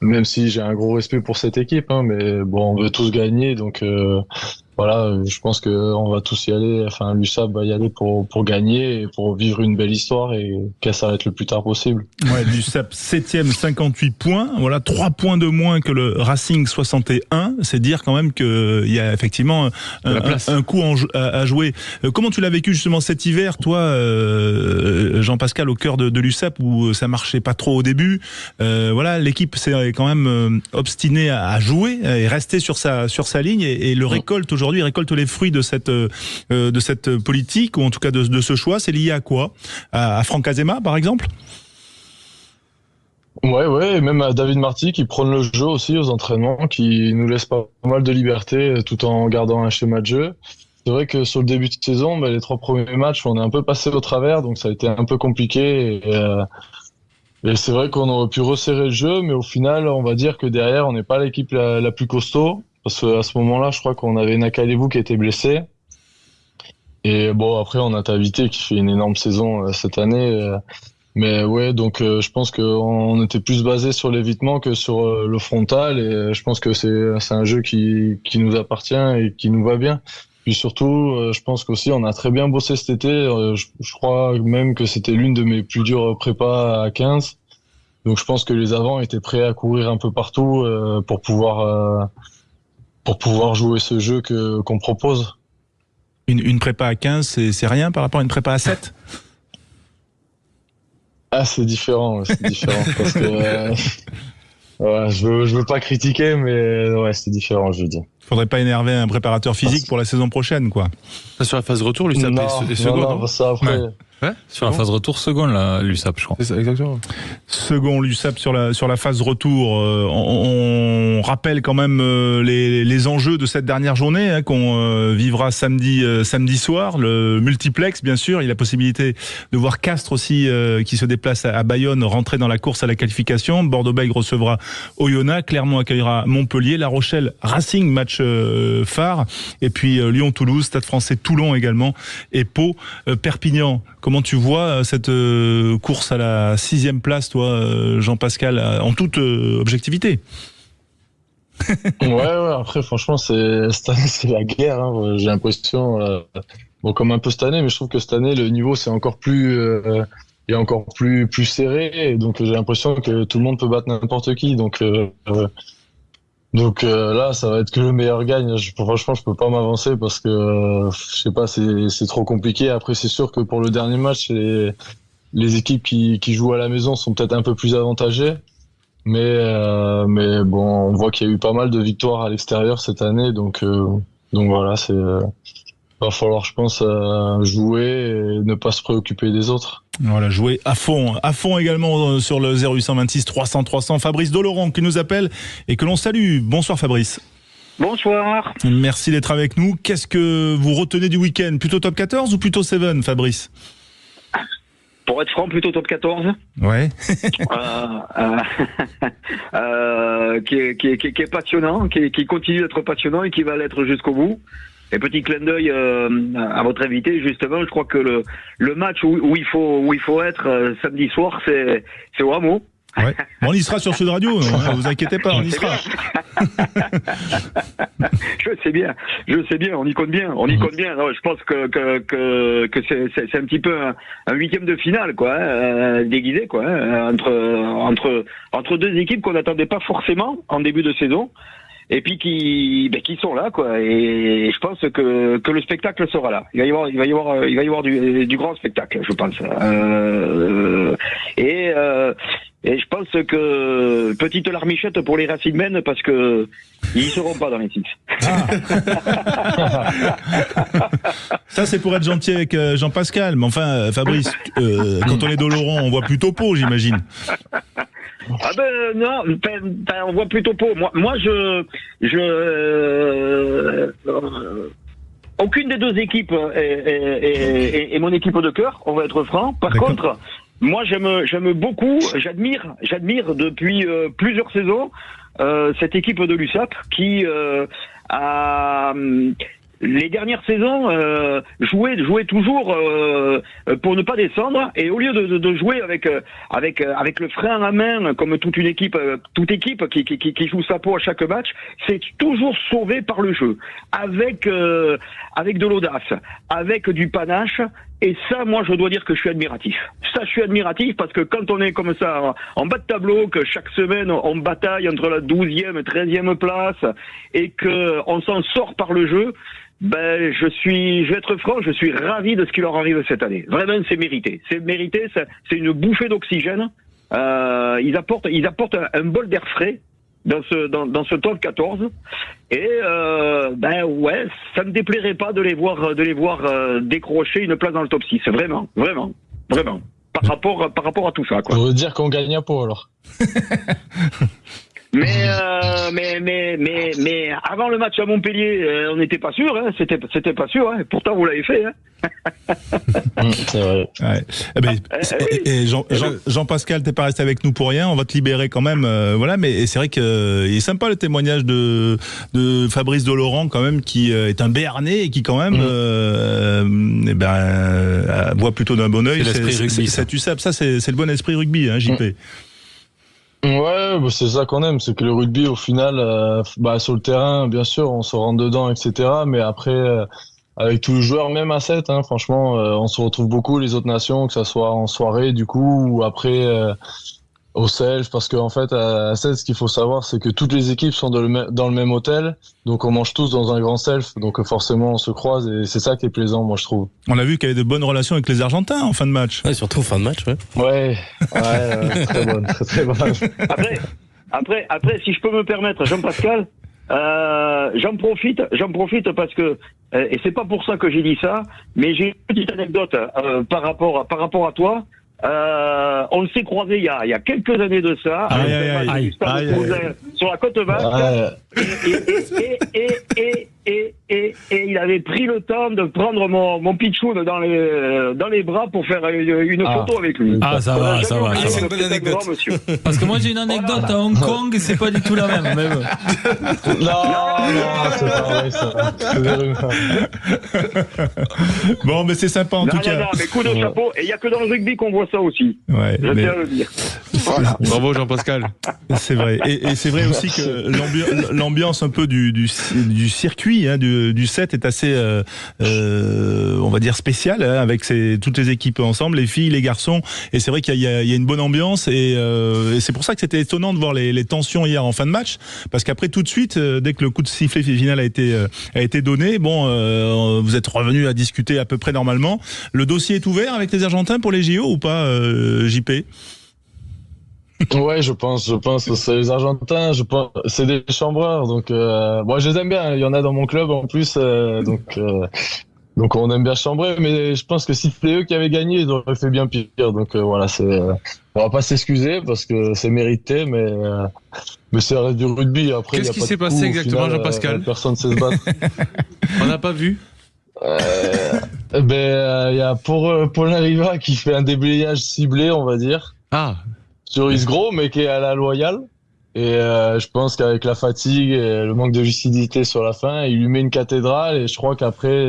même si j'ai un gros respect pour cette équipe, mais bon, on veut tous gagner, donc voilà, je pense que on va tous y aller. Enfin, l'USAP va y aller pour gagner et pour vivre une belle histoire, et qu'elle s'arrête le plus tard possible. Ouais, l'USAP 7e, 58 points. Voilà, 3 points de moins que le Racing 61. C'est dire quand même qu'il y a effectivement un coup à jouer. Comment tu l'as vécu justement cet hiver, toi, Jean-Pascal, au cœur de l'USAP, où ça marchait pas trop au début. Voilà, l'équipe s'est quand même obstinée à jouer et rester sur sa ligne, et le récolte aujourd'hui. Il récolte les fruits de cette politique, ou en tout cas de ce choix. C'est lié à quoi? À Franck Azema, par exemple? Ouais, et même à David Marty qui prône le jeu aussi aux entraînements, qui nous laisse pas mal de liberté tout en gardant un schéma de jeu. C'est vrai que sur le début de saison, les 3 premiers matchs, on est un peu passé au travers, donc ça a été un peu compliqué. Et c'est vrai qu'on aurait pu resserrer le jeu, mais au final, on va dire que derrière, on n'est pas l'équipe la plus costaud. Parce qu'à ce moment-là, je crois qu'on avait Nakalevu qui était blessé. Et bon, après, on a Tavité qui fait une énorme saison cette année. Mais ouais, donc je pense qu'on était plus basé sur l'évitement que sur le frontal. Et je pense que c'est un jeu qui nous appartient et qui nous va bien. Puis surtout, je pense qu'aussi, on a très bien bossé cet été. Je crois même que c'était l'une de mes plus dures prépas à 15. Donc je pense que les avants étaient prêts à courir un peu partout pour pouvoir jouer ce jeu qu'on propose. Une prépa à 15, c'est rien par rapport à une prépa à 7? Ah, c'est différent parce que je veux pas critiquer, mais ouais, c'est différent, je veux dire. Faudrait pas énerver un préparateur physique pour la saison prochaine, quoi. Sur la phase retour, l'USAP est second. Non, ça après. Ouais. Sur la phase retour, second, là, l'USAP, je crois. C'est ça, exactement. Second, l'USAP sur la phase retour. On rappelle quand même les enjeux de cette dernière journée qu'on vivra samedi soir. Le multiplex, bien sûr. Il y a la possibilité de voir Castres aussi qui se déplace à Bayonne, rentrer dans la course à la qualification. Bordeaux-Bègles recevra Oyonnax. Clermont accueillera Montpellier. La Rochelle, Racing, match phare. Et puis Lyon-Toulouse, Stade Français, Toulon également. Et Pau, Perpignan. Comment tu vois cette course à la 6e place, toi, Jean-Pascal, en toute objectivité? Ouais, après, franchement, cette année, c'est la guerre. J'ai l'impression, bon, comme un peu cette année, mais je trouve que cette année, le niveau, c'est encore plus, est encore plus serré. Et donc, j'ai l'impression que tout le monde peut battre n'importe qui. Donc là, ça va être que le meilleur gagne. Franchement, je peux pas m'avancer parce que, je sais pas, c'est trop compliqué. Après, c'est sûr que pour le dernier match, les équipes qui jouent à la maison sont peut-être un peu plus avantagées. Mais bon, on voit qu'il y a eu pas mal de victoires à l'extérieur cette année. Donc voilà, va falloir, je pense, jouer et ne pas se préoccuper des autres. Voilà, jouer à fond également sur le 0826 300 300. Fabrice Doloron qui nous appelle et que l'on salue. Bonsoir Fabrice. Bonsoir. Merci d'être avec nous. Qu'est-ce que vous retenez du week-end? Plutôt top 14 ou plutôt 7, Fabrice? Pour être franc, plutôt top 14. Ouais. Qui est passionnant, qui continue d'être passionnant et qui va l'être jusqu'au bout. Et petit clin d'œil à votre invité, justement, je crois que le match où il faut être samedi soir, c'est au Hameau. Ouais. Bon, on y sera sur Sud Radio, ne vous inquiétez pas, on y sera. Je sais bien, on y compte bien. Non, je pense que c'est un petit peu un huitième de finale, quoi, déguisé, quoi, entre deux équipes qu'on n'attendait pas forcément en début de saison. Et puis qui sont là, quoi. Et je pense que le spectacle sera là. Il va y avoir du grand spectacle, je pense. Et je pense que petite larmichette pour les Racingmen parce que ils seront pas dans les 6. Ça c'est pour être gentil avec Jean-Pascal. Mais enfin, Fabrice, quand on est Doloron, on voit plutôt Pau, j'imagine. Ah ben non, on voit plutôt Pau. Moi aucune des deux équipes est mon équipe de cœur, on va être franc. Par contre, moi j'aime beaucoup, j'admire depuis plusieurs saisons cette équipe de l'USAP qui a les dernières saisons jouait toujours pour ne pas descendre, et au lieu de jouer avec le frein à main comme toute équipe qui joue sa peau à chaque match, c'est toujours sauvé par le jeu, avec de l'audace, avec du panache. Et ça, moi, je dois dire que je suis admiratif. Ça, je suis admiratif parce que quand on est comme ça, en bas de tableau, que chaque semaine, on bataille entre la 12e et 13e place, et que on s'en sort par le jeu, ben, je vais être franc, je suis ravi de ce qui leur arrive cette année. Vraiment, c'est mérité. C'est une bouffée d'oxygène. Ils apportent un bol d'air frais dans ce top 14, et ben ouais, ça me déplairait pas de les voir décrocher une place dans le top 6, vraiment par rapport à tout ça, quoi. Ça veut dire qu'on gagne à Pau alors. Mais avant le match à Montpellier, on n'était pas sûr, hein, c'était pas sûr, hein. Pourtant vous l'avez fait, hein. C'est vrai. Ouais. Et Jean-Pascal, t'es pas resté avec nous pour rien, on va te libérer quand même, voilà. Mais c'est vrai que il est sympa le témoignage de Fabrice Doloron quand même, qui est un Béarnais et qui quand même voit plutôt d'un bon œil. C'est l'esprit rugby, ça. Tu sais, ça c'est le bon esprit rugby, hein, JP. Ouais, bah c'est ça qu'on aime, c'est que le rugby au final, sur le terrain, bien sûr, on se rentre dedans, etc. Mais après, avec tous les joueurs, même à 7, hein, franchement, on se retrouve beaucoup les autres nations, que ça soit en soirée du coup, ou après au self, parce qu'en fait à 7, ce qu'il faut savoir, c'est que toutes les équipes sont dans le même hôtel, donc on mange tous dans un grand self, donc forcément on se croise, et c'est ça qui est plaisant, moi je trouve. On a vu qu'il y avait de bonnes relations avec les Argentins en fin de match. Ouais, surtout en fin de match, ouais. Ouais, très bonne, très bonne. Après, si je peux me permettre, Jean-Pascal, j'en profite parce que, et c'est pas pour ça que j'ai dit ça, mais j'ai une petite anecdote par rapport à toi. On s'est croisés il y a quelques années de ça, sur la côte basque, et il avait pris le temps de prendre mon pitchoun dans les bras pour faire une photo avec lui. Ah, ça va. C'est une bonne anecdote. Parce que moi j'ai une anecdote à Hong Kong et c'est pas du tout la même. Mais non, c'est pas vrai ça. Bon, mais c'est sympa en tout cas. Non, mais coup de chapeau, et il y a que dans le rugby qu'on voit ça aussi. Ouais, je tiens à le dire. Voilà. Bravo Jean-Pascal. C'est vrai. Et c'est vrai aussi que l'ambiance un peu du circuit, hein, du set est assez, on va dire spéciale, hein, avec toutes les équipes ensemble, les filles, les garçons. Et c'est vrai qu'il y a une bonne ambiance. Et c'est pour ça que c'était étonnant de voir les tensions hier en fin de match, parce qu'après tout de suite, dès que le coup de sifflet final a été donné, bon, vous êtes revenu à discuter à peu près normalement. Le dossier est ouvert avec les Argentins pour les JO ou pas, JP? Ouais, je pense que c'est les Argentins, c'est des chambreurs, donc moi je les aime bien, il y en a dans mon club en plus, donc on aime bien chambrer, mais je pense que si c'était eux qui avaient gagné, ils auraient fait bien pire, donc voilà, on va pas s'excuser parce que c'est mérité, mais c'est du rugby. Après, qu'est-ce qui s'est passé exactement, Jean-Pascal? Personne ne sait se battre. On n'a pas vu. Il y a Paulin Riva qui fait un déblayage ciblé, on va dire. Ah. Sur Isgros, mais qui est à la loyale. Et je pense qu'avec la fatigue et le manque de lucidité sur la fin, il lui met une cathédrale. Et je crois qu'après,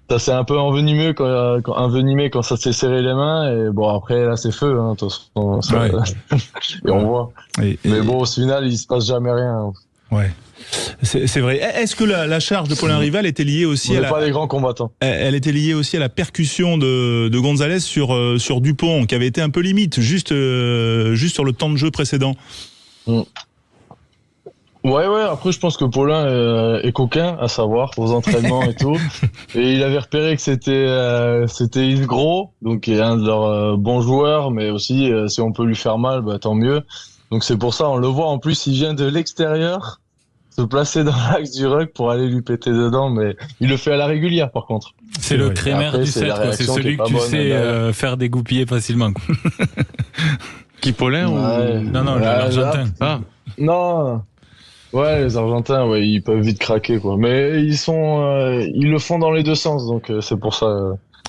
ça s'est un peu envenimé quand ça s'est serré les mains. Et bon, après, là, c'est feu. Hein, ouais. Et on voit. Mais bon, au final, il se passe jamais rien. Ouais. C'est vrai. Est-ce que la charge de Paulin Rival était liée aussi pas des grands combattants. Elle était liée aussi à la percussion de Gonzalez sur Dupont, qui avait été un peu limite, juste sur le temps de jeu précédent. Ouais. Après, je pense que Paulin est coquin, à savoir, aux entraînements et tout. Et il avait repéré que c'était Isgros, donc qui est un de leurs bons joueurs, mais aussi si on peut lui faire mal, bah, tant mieux. Donc c'est pour ça, on le voit. En plus, il vient de l'extérieur se placer dans l'axe du ruck pour aller lui péter dedans, mais il le fait à la régulière par contre. C'est le crémère du set, c'est celui que tu sais faire dégoupiller facilement. Qui, Paulin ou... Non, l'Argentin. Non. Ouais, les Argentins, ouais, ils peuvent vite craquer, quoi. Mais ils le font dans les deux sens, donc c'est pour ça.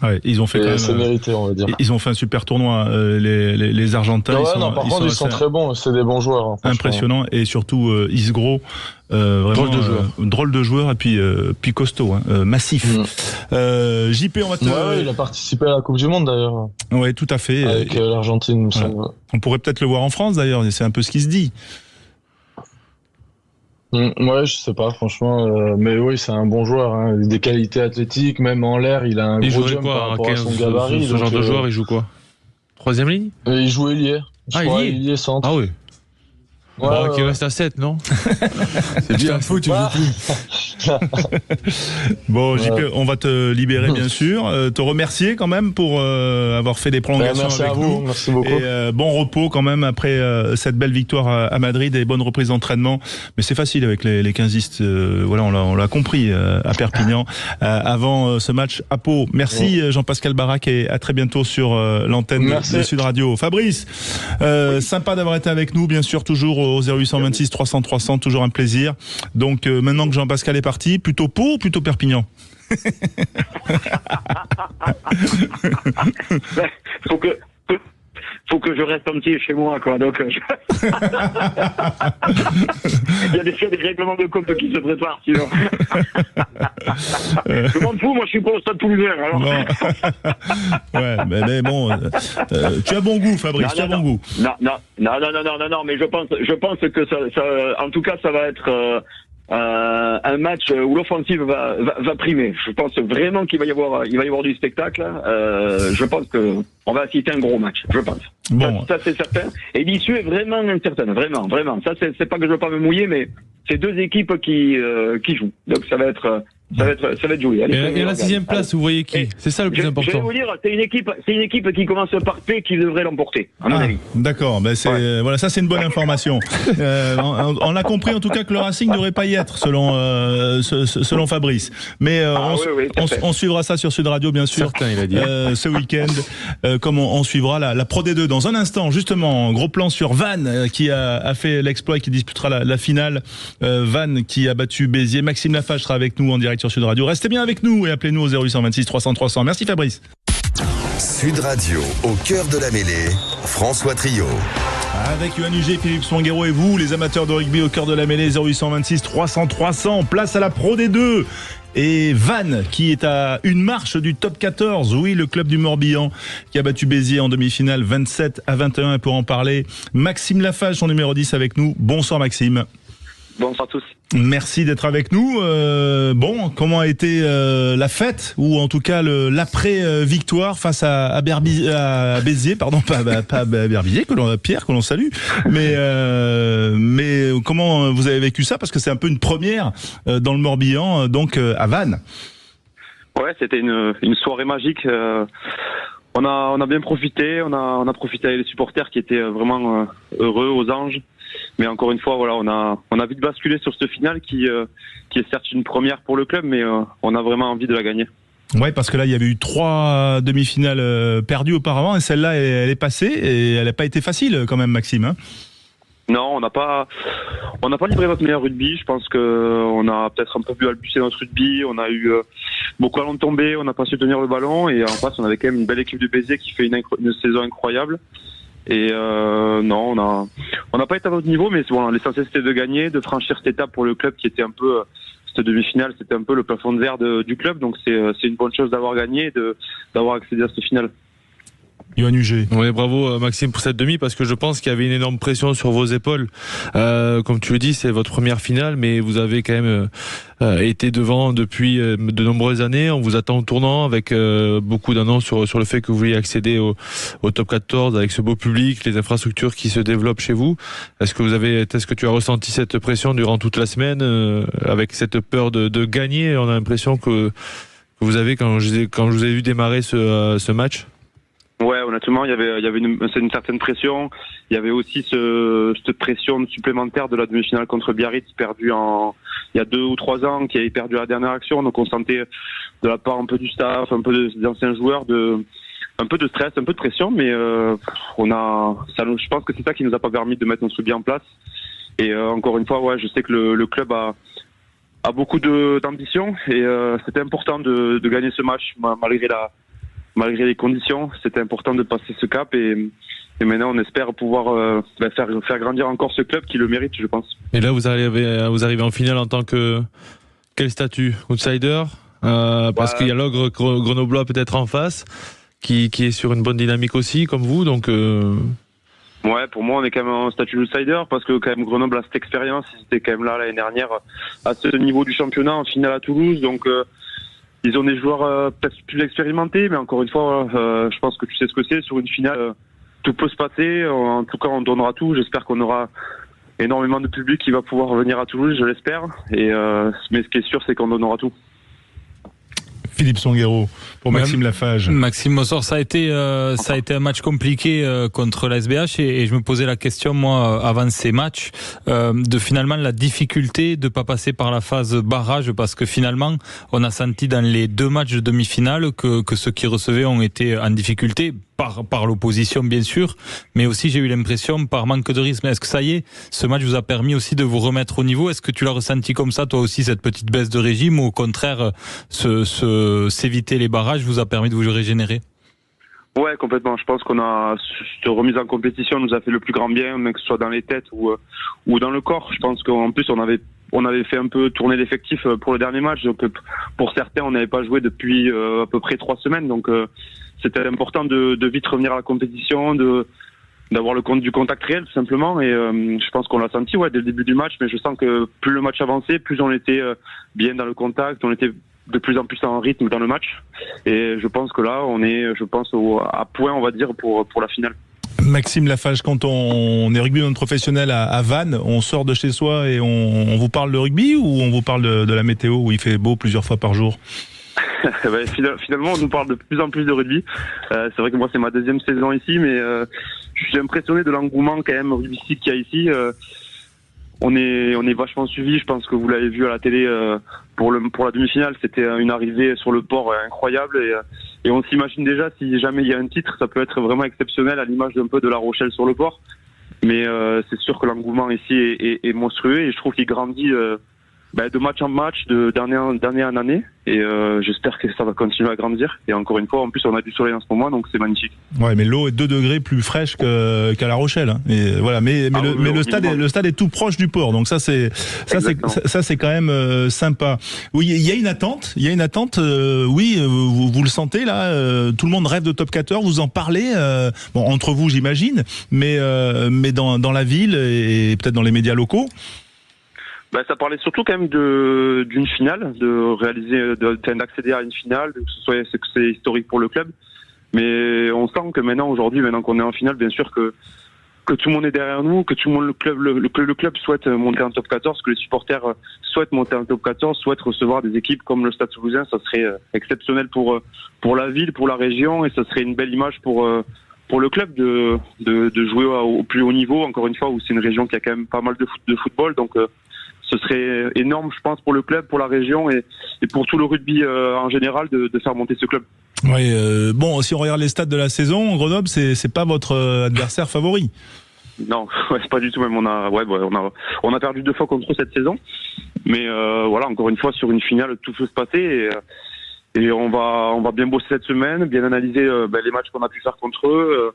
Ouais, ils ont fait quand même, c'est mérité, on va dire. Ils ont fait un super tournoi, les Argentins. Par contre, ils sont très bons, c'est des bons joueurs. Hein, impressionnant, et surtout Isgros, vraiment drôle de joueur et puis costaud, hein, massif. JP, on va te... Ouais, il a participé à la Coupe du Monde d'ailleurs. Ouais, tout à fait. Avec l'Argentine. Ouais. On pourrait peut-être le voir en France d'ailleurs, c'est un peu ce qui se dit. Ouais, je sais pas, franchement, mais oui, c'est un bon joueur, hein. Des qualités athlétiques, même en l'air, il a un gros jump par rapport à son gabarit. Ce genre de joueur, il joue quoi? Troisième ligne? Il joue ailier. Ailier centre. Ah oui. Ouais, qui reste à 7, non? C'est bien fou, tu joues plus. Bon, JP, on va te libérer bien sûr, te remercier quand même pour avoir fait des prolongations avec nous. Merci beaucoup. Et bon repos quand même après cette belle victoire à Madrid et bonne reprise d'entraînement. Mais c'est facile avec les 15istes, voilà, on l'a compris à Perpignan avant ce match à Pau. Merci Jean-Pascal Baraque et à très bientôt sur l'antenne de Sud Radio. Fabrice, sympa d'avoir été avec nous, bien sûr, toujours au 0826 300 300, toujours un plaisir. Donc maintenant que Jean-Pascal est parti, plutôt Pau ou plutôt Perpignan? Faut que je reste un petit chez moi, quoi. Donc, il y a des règlements de compte qui se préparent, sinon. Je m'en fous, moi je suis pas au Stade Toulousain. Alors. Ouais, mais bon, tu as bon goût, Fabrice, tu as bon goût. Non, mais je pense que ça en tout cas, ça va être un match où l'offensive va primer. Je pense vraiment qu'il va y avoir du spectacle. Je pense que on va assister à un gros match. Je pense. Bon. Ça c'est certain. Et l'issue est vraiment incertaine. Vraiment. Ça c'est pas que je veux pas me mouiller, mais c'est deux équipes qui jouent. Donc ça va être joué. Et à la 6e place, vous voyez qui? C'est ça le plus important. Je vais vous dire, c'est une équipe qui commence par P qui devrait l'emporter, à mon avis. D'accord, voilà, ça c'est une bonne information. On a compris en tout cas que le Racing ne devrait pas y être selon Fabrice. Mais on suivra ça sur Sud Radio, bien sûr. Certain, il a dit. Ce week-end, comme on suivra la Pro D2 dans un instant. Justement, gros plan sur Vannes qui a fait l'exploit et qui disputera la finale. Vannes qui a battu Béziers. Maxime Lafage sera avec nous en direct sur Sud Radio. Restez bien avec nous et appelez-nous au 0826 300 300. Merci Fabrice. Sud Radio, au cœur de la mêlée, François Trio. Avec Yoann Huget, Philippe Songuero et vous, les amateurs de rugby au cœur de la mêlée, 0826 300 300, place à la Pro D2. Et Vannes qui est à une marche du top 14. Oui, le club du Morbihan qui a battu Béziers en demi-finale 27-21. Et pour en parler, Maxime Lafage, son numéro 10 avec nous. Bonsoir Maxime. Bonsoir à tous. Merci d'être avec nous. Bon, comment a été la fête, ou en tout cas l'après-victoire face à Béziers, pardon, pas à Berbizier, Pierre, que l'on salue. Mais comment vous avez vécu ça? Parce que c'est un peu une première dans le Morbihan, donc à Vannes. Ouais, c'était une soirée magique. On a bien profité. On a profité avec les supporters qui étaient vraiment heureux aux anges. Mais encore une fois, voilà, on a vite basculé sur cette finale qui est certes une première pour le club, mais on a vraiment envie de la gagner. Ouais, parce que là, il y avait eu 3 demi-finales perdues auparavant, et celle-là, elle est passée, et elle n'a pas été facile quand même, Maxime. Hein. Non, on n'a pas livré notre meilleur rugby. Je pense qu'on a peut-être un peu pu balbuter notre rugby. On a eu beaucoup à l'en tomber. On n'a pas su tenir le ballon, et en face, on avait quand même une belle équipe de Béziers qui fait une saison incroyable. Et non, on n'a pas été à notre niveau, mais bon, l'essentiel c'était de gagner, de franchir cette étape pour le club qui était un peu, cette demi-finale, c'était un peu le plafond de verre du club, donc c'est une bonne chose d'avoir gagné et d'avoir accédé à cette finale. Yoann Huget. Oui, bravo Maxime pour cette demi, parce que je pense qu'il y avait une énorme pression sur vos épaules. Comme tu le dis, c'est votre première finale, mais vous avez quand même été devant depuis de nombreuses années. On vous attend au tournant avec beaucoup d'annonces sur le fait que vous vouliez accéder au top 14 avec ce beau public, les infrastructures qui se développent chez vous. Est-ce que tu as ressenti cette pression durant toute la semaine avec cette peur de gagner? On a l'impression que vous avez quand je vous ai vu démarrer ce match. Ouais, honnêtement, il y avait une certaine pression. Il y avait aussi cette pression supplémentaire de la demi-finale contre Biarritz, perdue il y a 2 ou 3 ans, qui avait perdu la dernière action. Donc on sentait de la part un peu du staff, un peu des anciens joueurs, un peu de stress, un peu de pression. Mais je pense que c'est ça qui nous a pas permis de mettre notre rugby en place. Et encore une fois, ouais, je sais que le club a beaucoup d'ambition, et c'était important de gagner ce match malgré les conditions. C'était important de passer ce cap, et maintenant on espère pouvoir faire grandir encore ce club qui le mérite, je pense. Et là vous arrivez en finale en tant que quel statut? Outsider parce qu'il y a l'ogre grenoblois peut-être en face qui est sur une bonne dynamique aussi comme vous, donc Ouais, pour moi on est quand même en statut d'outsider, parce que quand même Grenoble a cette expérience. Ils étaient quand même là l'année dernière à ce niveau du championnat en finale à Toulouse, donc ils ont des joueurs peut-être plus expérimentés, mais encore une fois, je pense que tu sais ce que c'est. Sur une finale, tout peut se passer. En tout cas, on donnera tout. J'espère qu'on aura énormément de public qui va pouvoir venir à Toulouse, je l'espère. Mais ce qui est sûr, c'est qu'on donnera tout. Philippe Songuero pour Maxime Lafage. Maxime Mossor, ça a été un match compliqué contre la SBH, et je me posais la question, moi, avant ces matchs, de finalement la difficulté de pas passer par la phase barrage, parce que finalement, on a senti dans les 2 matchs de demi-finale que ceux qui recevaient ont été en difficulté par l'opposition bien sûr, mais aussi j'ai eu l'impression par manque de rythme. Est-ce que ça y est, ce match vous a permis aussi de vous remettre au niveau? Est-ce que tu l'as ressenti comme ça toi aussi, cette petite baisse de régime, ou au contraire s'éviter les barrages vous a permis de vous régénérer? Ouais, complètement. Je pense qu'on a cette remise en compétition nous a fait le plus grand bien, que ce soit dans les têtes ou dans le corps. Je pense qu'en plus on avait fait un peu tourner l'effectif pour le dernier match, donc pour certains on n'avait pas joué depuis à peu près 3 semaines, donc c'était important de vite revenir à la compétition, d'avoir du contact réel tout simplement, et je pense qu'on l'a senti dès le début du match. Mais je sens que plus le match avançait, plus on était bien dans le contact, on était de plus en plus en rythme dans le match, et je pense que là on est à point, on va dire, pour la finale. Maxime Lafage, quand on est rugbyman professionnel à Vannes, on sort de chez soi et on vous parle de rugby, ou on vous parle de la météo où il fait beau plusieurs fois par jour? Finalement, on nous parle de plus en plus de rugby. C'est vrai que moi, c'est ma 2e saison ici, mais je suis impressionné de l'engouement quand même rugbystique qu'il y a ici. On est vachement suivi. Je pense que vous l'avez vu à la télé pour la demi-finale. C'était une arrivée sur le port incroyable, et on s'imagine déjà, si jamais il y a un titre, ça peut être vraiment exceptionnel, à l'image d'un peu de La Rochelle sur le port. Mais c'est sûr que l'engouement ici est monstrueux, et je trouve qu'il grandit de match en match, d'année en année, et j'espère que ça va continuer à grandir. Et encore une fois, en plus, on a du soleil en ce moment, donc c'est magnifique. Ouais, mais l'eau est 2 degrés plus fraîche qu'à La Rochelle. Hein. Et voilà, mais le stade est tout proche du port, donc ça c'est quand même sympa. Oui, il y a une attente. Oui, vous le sentez là. Tout le monde rêve de top 14. Vous en parlez, entre vous, j'imagine, mais dans la ville et peut-être dans les médias locaux. Ça parlait surtout quand même d'une finale, d'accéder à une finale, que c'est historique pour le club. Mais on sent que maintenant qu'on est en finale, bien sûr que tout le monde est derrière nous, que tout le monde, le club souhaite monter en top 14, que les supporters souhaitent monter en top 14, souhaitent recevoir des équipes comme le Stade Toulousain. Ça serait exceptionnel pour la ville, pour la région, et ça serait une belle image pour le club de jouer au plus haut niveau, encore une fois, où c'est une région qui a quand même pas mal de football. Donc ce serait énorme, je pense, pour le club, pour la région et pour tout le rugby en général de faire monter ce club. Oui, si on regarde les stats de la saison, Grenoble, c'est pas votre adversaire favori. Non, c'est pas du tout. Même on a perdu 2 fois contre eux cette saison, mais encore une fois sur une finale, tout peut se passer et on va bien bosser cette semaine, bien analyser les matchs qu'on a pu faire contre eux,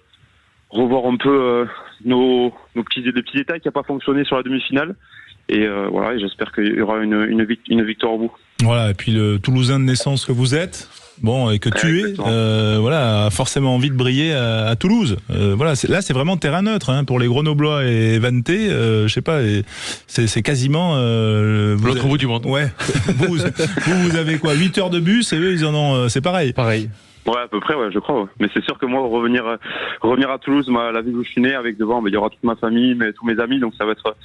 revoir un peu les petits détails qui n'ont pas fonctionné sur la demi-finale. Et et j'espère qu'il y aura une victoire au bout. Voilà, et puis le Toulousain de naissance que vous êtes, et que tu es, a forcément envie de briller à Toulouse. Là c'est vraiment terrain neutre pour les Grenoblois et Vanté. Je sais pas, c'est quasiment l'autre bout du monde. Ouais. vous avez quoi, 8 heures de bus et eux ils en ont, c'est pareil. Pareil. Ouais, à peu près, je crois. Ouais. Mais c'est sûr que moi, revenir à Toulouse, la ville où je suis né, avec devant, il y aura toute ma famille, tous mes amis, donc ça va être,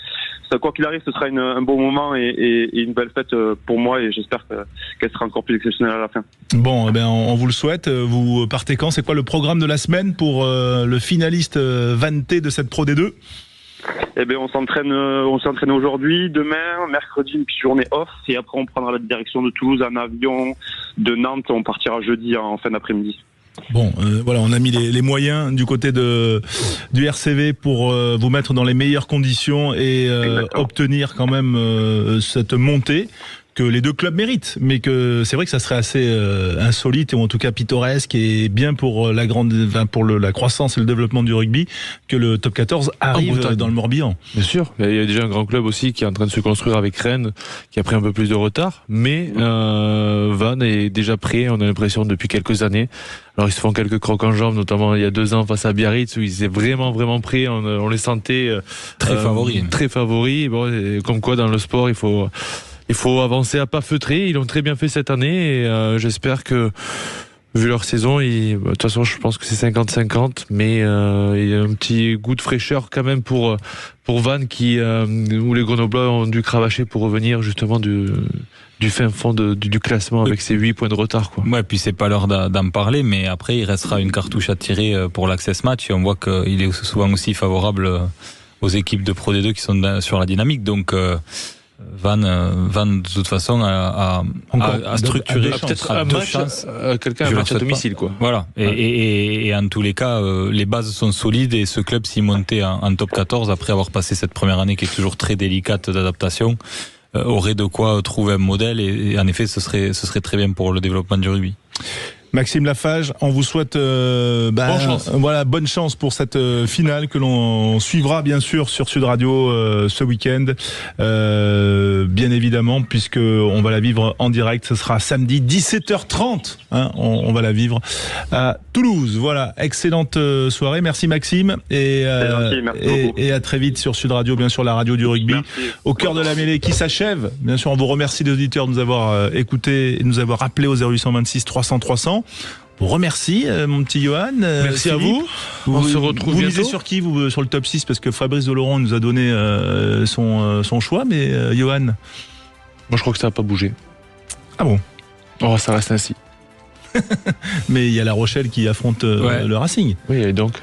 quoi qu'il arrive, ce sera un bon moment et une belle fête pour moi, et j'espère qu'elle sera encore plus exceptionnelle à la fin. Bon, on vous le souhaite. Vous partez quand ? C'est quoi le programme de la semaine pour le finaliste Vanté de cette Pro D2 ? On s'entraîne aujourd'hui, demain, mercredi, une petite journée off, et après on prendra la direction de Toulouse en avion, de Nantes, on partira jeudi en fin d'après-midi. Bon, on a mis les moyens du côté du RCV pour vous mettre dans les meilleures conditions et obtenir quand même cette montée que les deux clubs méritent, mais que c'est vrai que ça serait assez insolite ou en tout cas pittoresque et bien pour la croissance et le développement du rugby que le top 14 arrive dans le Morbihan. Bien sûr, il y a déjà un grand club aussi qui est en train de se construire avec Rennes, qui a pris un peu plus de retard, mais Vannes est déjà prêt, on a l'impression, depuis quelques années. Alors ils se font quelques crocs en jambes, notamment il y a 2 ans face à Biarritz où ils étaient vraiment prêts, on les sentait très favoris. Bon, comme quoi dans le sport il faut avancer à pas feutrer. Ils l'ont très bien fait cette année et j'espère que, vu leur saison, de toute façon je pense que c'est 50-50, mais il y a un petit goût de fraîcheur quand même pour Vannes où les Grenoblois ont dû cravacher pour revenir justement du fin fond du classement avec ses 8 points de retard. Ouais, puis c'est pas l'heure d'en parler, mais après il restera une cartouche à tirer pour l'Access Match et on voit qu'il est souvent aussi favorable aux équipes de Pro D2 qui sont sur la dynamique, donc Vannes de toute façon a structuré peut-être un match, quelqu'un un match à domicile quoi. Voilà, et en tous les cas les bases sont solides et ce club s'y montait en top 14 après avoir passé cette première année qui est toujours très délicate d'adaptation aurait de quoi trouver un modèle et en effet ce serait très bien pour le développement du rugby. Maxime Lafage, on vous souhaite bonne chance. Bonne chance pour cette finale que l'on suivra bien sûr sur Sud Radio ce week-end, bien évidemment, puisque on va la vivre en direct. Ce sera samedi 17h30. On va la vivre à Toulouse. Voilà, excellente soirée. Merci Maxime et à très vite sur Sud Radio, bien sûr la radio du rugby. Merci. Au cœur de la mêlée qui s'achève. Bien sûr, on vous remercie les auditeurs de nous avoir écoutés et de nous avoir appelés au 0826 300 300. On vous remercie, mon petit Johan. Merci à vous. On se retrouve bientôt. Vous misez sur qui, vous, sur le top 6 ? Parce que Fabrice Delaurent nous a donné son choix, mais Johan ? Moi, je crois que ça n'a pas bougé. Ah bon ? Oh, ça reste ainsi. Mais il y a La Rochelle qui affronte le Racing. Oui, et donc ?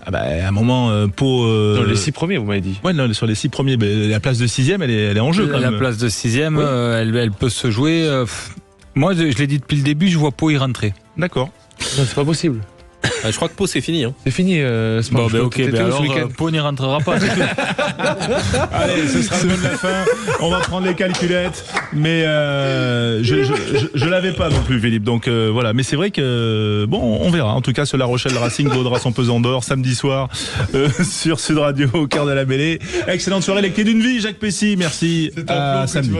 À un moment, Pau... Dans les 6 premiers, vous m'avez dit. Ouais, sur les 6 premiers. La place de 6e, elle est en jeu quand même. La place de 6e, oui. Elle peut se jouer... Moi, je l'ai dit depuis le début, je vois Pau y rentrer. D'accord. Non, c'est pas possible. Je crois que Pau c'est fini. C'est fini. Bon, ok, alors Pau n'y rentrera pas. Allez, ce sera le mot de la fin. On va prendre les calculettes, mais je l'avais pas non plus, Philippe. Donc voilà, mais c'est vrai que bon, on verra. En tout cas, ce La Rochelle Racing vaudra son pesant d'or samedi soir sur Sud Radio au cœur de la mêlée. Excellente soirée, les clés d'une vie, Jacques Pessy. Merci. À samedi.